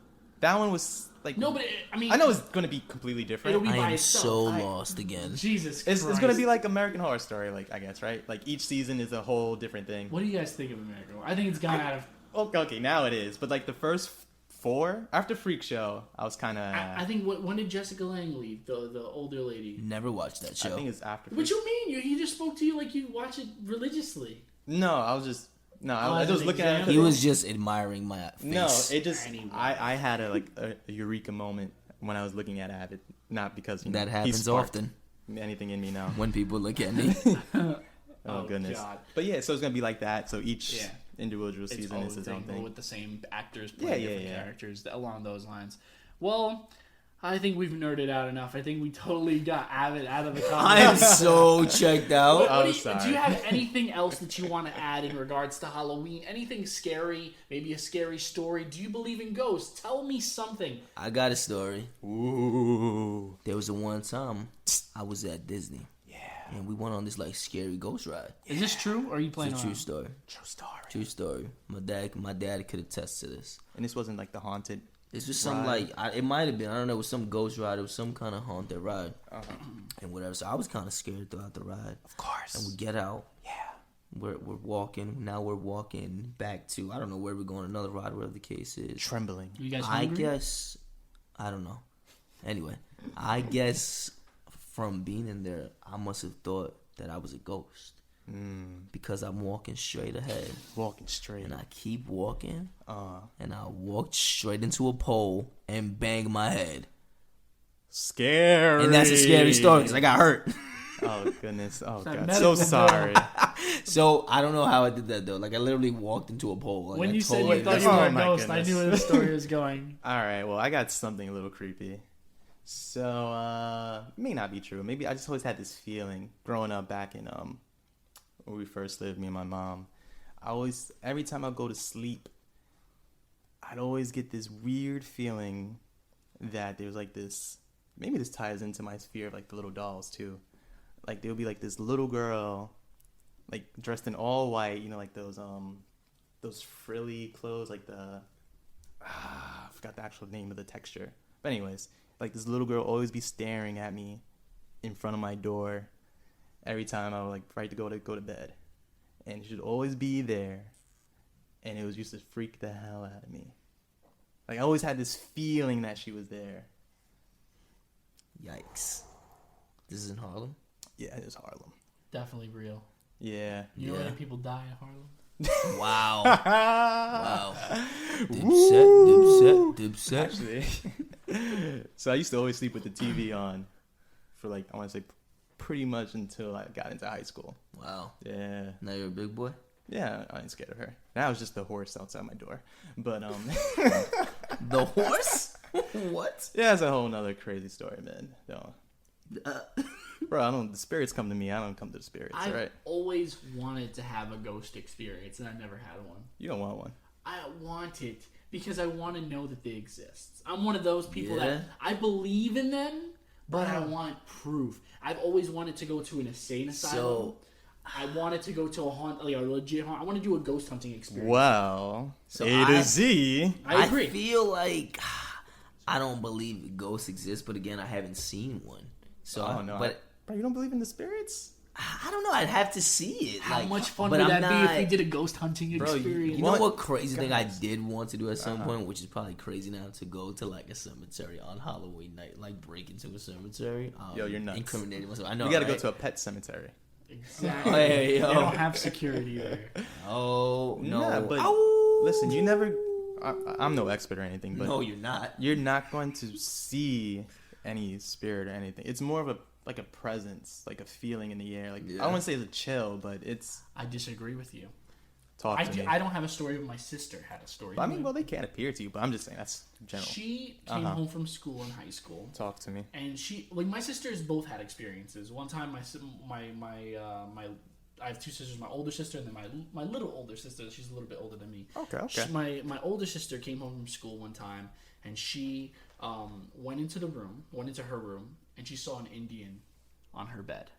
That one was like No, but I mean, I know it's gonna be completely different. It'll be I by am itself. so lost again. Jesus It's Christ. gonna be like American Horror Story, like I guess, right? Like each season is a whole different thing. What do you guys think of American Horror? I think it's gone out of. Okay, now it is, but like the first 4 after Freak Show, I was kind of. I think when did Jessica Lange leave? The older lady. Never watched that I show. think it's after. What Freak you mean? He just spoke to you like you watch it religiously. No, I was just I as was an looking at it. example? He was just admiring my face. No, it just Anyway. I had a eureka moment when I was looking at Avid, not because That he happens sparked often anything in me now. when people look at me. Oh goodness. God. But yeah, so it's gonna be like that. So each Yeah. individual It's season is its own thing. with the same actors Yeah, playing yeah, different yeah. characters along those lines. Well, I think we've nerded out enough. I think we totally got Avid out of the I am conversation. so checked out. What I'm do you sorry. have anything else that you want to add in regards to Halloween? Anything scary? Maybe a scary story? Do you believe in ghosts? Tell me something. I got a story. Ooh. There was a one time I was at Disney. Yeah. And we went on this like scary ghost ride. Is this true, or are you playing It's a true around? story. True story. True story. My dad could attest to this. And this wasn't like the haunted. It's just some Ride. it might have been, I don't know, it was some ghost ride. It was some kind of haunted ride and whatever. So I was kind of scared throughout the ride. Of course. And we get out. Yeah. We're walking. Now we're walking back to, I don't know where we're going, another ride, whatever the case is. Trembling. You guys I hungry? guess, I don't know. Anyway, I guess from being in there, I must have thought that I was a ghost because I'm walking straight ahead. Walking straight. And I keep walking, and I walked straight into a pole and banged my head. Scary. And that's a scary story because I got hurt. Oh goodness. Oh god. medical So sorry. So I don't know how I did that though. Like I literally walked into a pole. Like, When I you said totally- you thought that's- you were oh a my ghost, I goodness. knew where the story was going. All right. Well, I got something a little creepy. So may not be true. Maybe I just always had this feeling growing up back in where we first lived, me and my mom. Every time I go to sleep, I'd always get this weird feeling that there was like this. Maybe this ties into my fear of like the little dolls too. Like there'll be like this little girl, like dressed in all white. Like those frilly clothes, like I forgot the actual name of the texture. But anyways, like this little girl always be staring at me in front of my door every time I would like right to go to bed, and she'd always be there, and it was used to freak the hell out of me. Like I always had this feeling that she was there. Yikes! This is in Harlem. Yeah, it was Harlem. Definitely real. Yeah. You know Yeah. how many people die in Harlem? Wow. Wow. Dipset. Actually, so I used to always sleep with the TV on for like I want to say pretty much until I got into high school. Wow. Yeah. Now you're a big boy? Yeah, I ain't scared of her. Now it's just the horse outside my door. But The horse? What? yeah, it's a whole nother crazy story, man. No. Bro, the spirits come to me. I don't come to the spirits. I've Right? always wanted to have a ghost experience, and I never had one. You don't want one. I want it because I want to know that they exist. I'm one of those people Yeah. that I believe in them, but I Wow. want proof. I've always wanted to go to an insane asylum. I wanted to go to a legit haunt. I want to do a ghost hunting experience. Well, So A to Z. I agree. feel like I don't believe ghosts exist, but again, I haven't seen one. So, Oh no, but bro, you don't believe in the spirits? I don't know. I'd have to see it. How like, much fun but would I'm that be if we not- did a ghost hunting Bro, experience? You know What? what crazy thing I Guys. did want to do at some point, which is probably crazy now, to go to like a cemetery on Halloween night, like break into a cemetery. Yo, you're nuts. Incriminating myself. I know. We gotta go right? to a pet cemetery. Exactly. Hey, yo. They don't have security there. Oh no! Yeah, but Ow! listen, you never. I'm no expert or anything, but No, you're not. you're not going to see any spirit or anything. It's more of a presence, like a feeling in the air. Like Yeah. I wouldn't say it's a chill, but it's I disagree with you. talk to me. I don't have a story, but my sister had a story. I mean, well, they can't appear to you, but I'm just saying that's general. She came home from school in high school, Talk to me. and my sisters both had experiences. One time, I have two sisters. My older sister and then my little older sister. She's a little bit older than me. Okay. My older sister came home from school one time, and she went into her room, and she saw an Indian on her bed.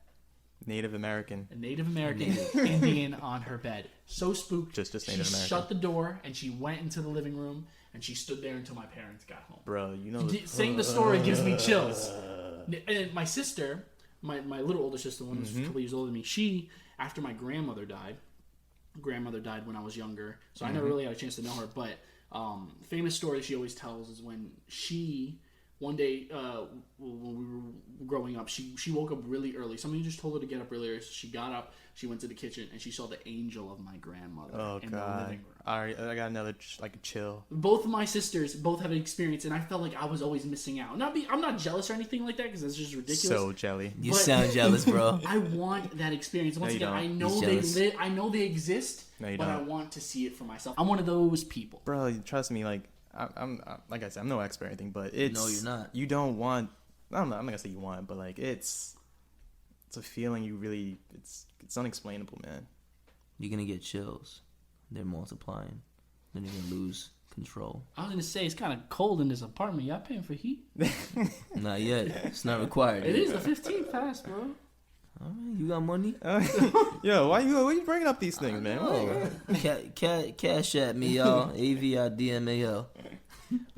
Native American. A Native American Indian on her bed. So spooked. Just she Native American. shut the door and she went into the living room and she stood there until my parents got home. Bro, you know. Saying the story gives me chills. And my sister, my little older sister, one who's a couple years older than me, she, after my grandmother died when I was younger, so I never really had a chance to know her, but famous story that she always tells is when she, one day, when we were growing up, she woke up really early. Somebody just told her to get up really early, so she got up, she went to the kitchen, and she saw the angel of my grandmother in the God. living room. All right, I got another chill. Both of my sisters have an experience, and I felt like I was always missing out. I'm not jealous or anything like that, because that's just ridiculous. So jelly. You But- sound jealous, bro. I want that experience. Once you again, don't. I know He's jealous. I know they exist, No, you but I don't. want to see it for myself. I'm one of those people. Bro, trust me. Like I'm like I said, I'm no expert or anything, but it's No, you're not. You don't want. I'm not gonna say you want, but like it's a feeling you really. It's unexplainable, man. You're gonna get chills. They're multiplying. Then you're gonna lose control. I was gonna say it's kind of cold in this apartment. Y'all paying for heat? Not yet. It's not required. It is the 15th past, bro. All right, you got money? Yo, why you bringing up these things, man? Oh, cash at me, y'all. AVIDMAL.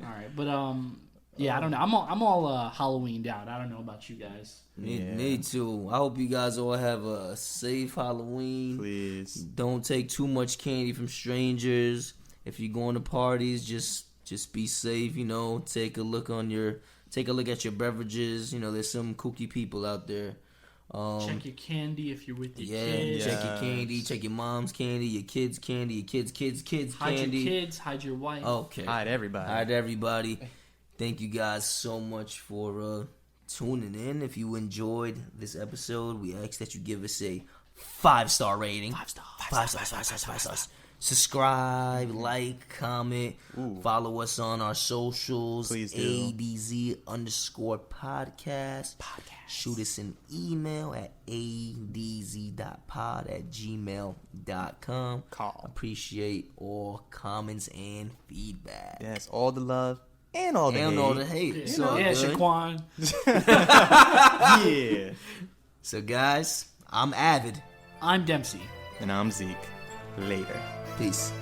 All right, but yeah, I don't know. I'm all Halloweened out. I don't know about you guys. Me too. I hope you guys all have a safe Halloween. Please. Don't take too much candy from strangers. If you're going to parties, just be safe. You know, take a look at your beverages. You know, there's some kooky people out there. Check your candy if you're with your Yeah, kids. check your candy. Check your mom's candy. Your kids' candy. Your kids' Hide candy. your kids. Hide your wife. Okay. Hide everybody. All right, everybody. Thank you guys so much for tuning in. If you enjoyed this episode, we ask that you give us a 5-star rating. 5 stars. Subscribe, like, comment, follow us on our socials. Please do. ADZ_podcast. Shoot us an email at adz.pod@gmail.com. Appreciate all comments and feedback. Yes, all the love and all the hate. And all the hate. Yeah, So Shaquan. Yeah. So guys, I'm Avid. I'm Dempsey. And I'm Zeke. Later. Peace.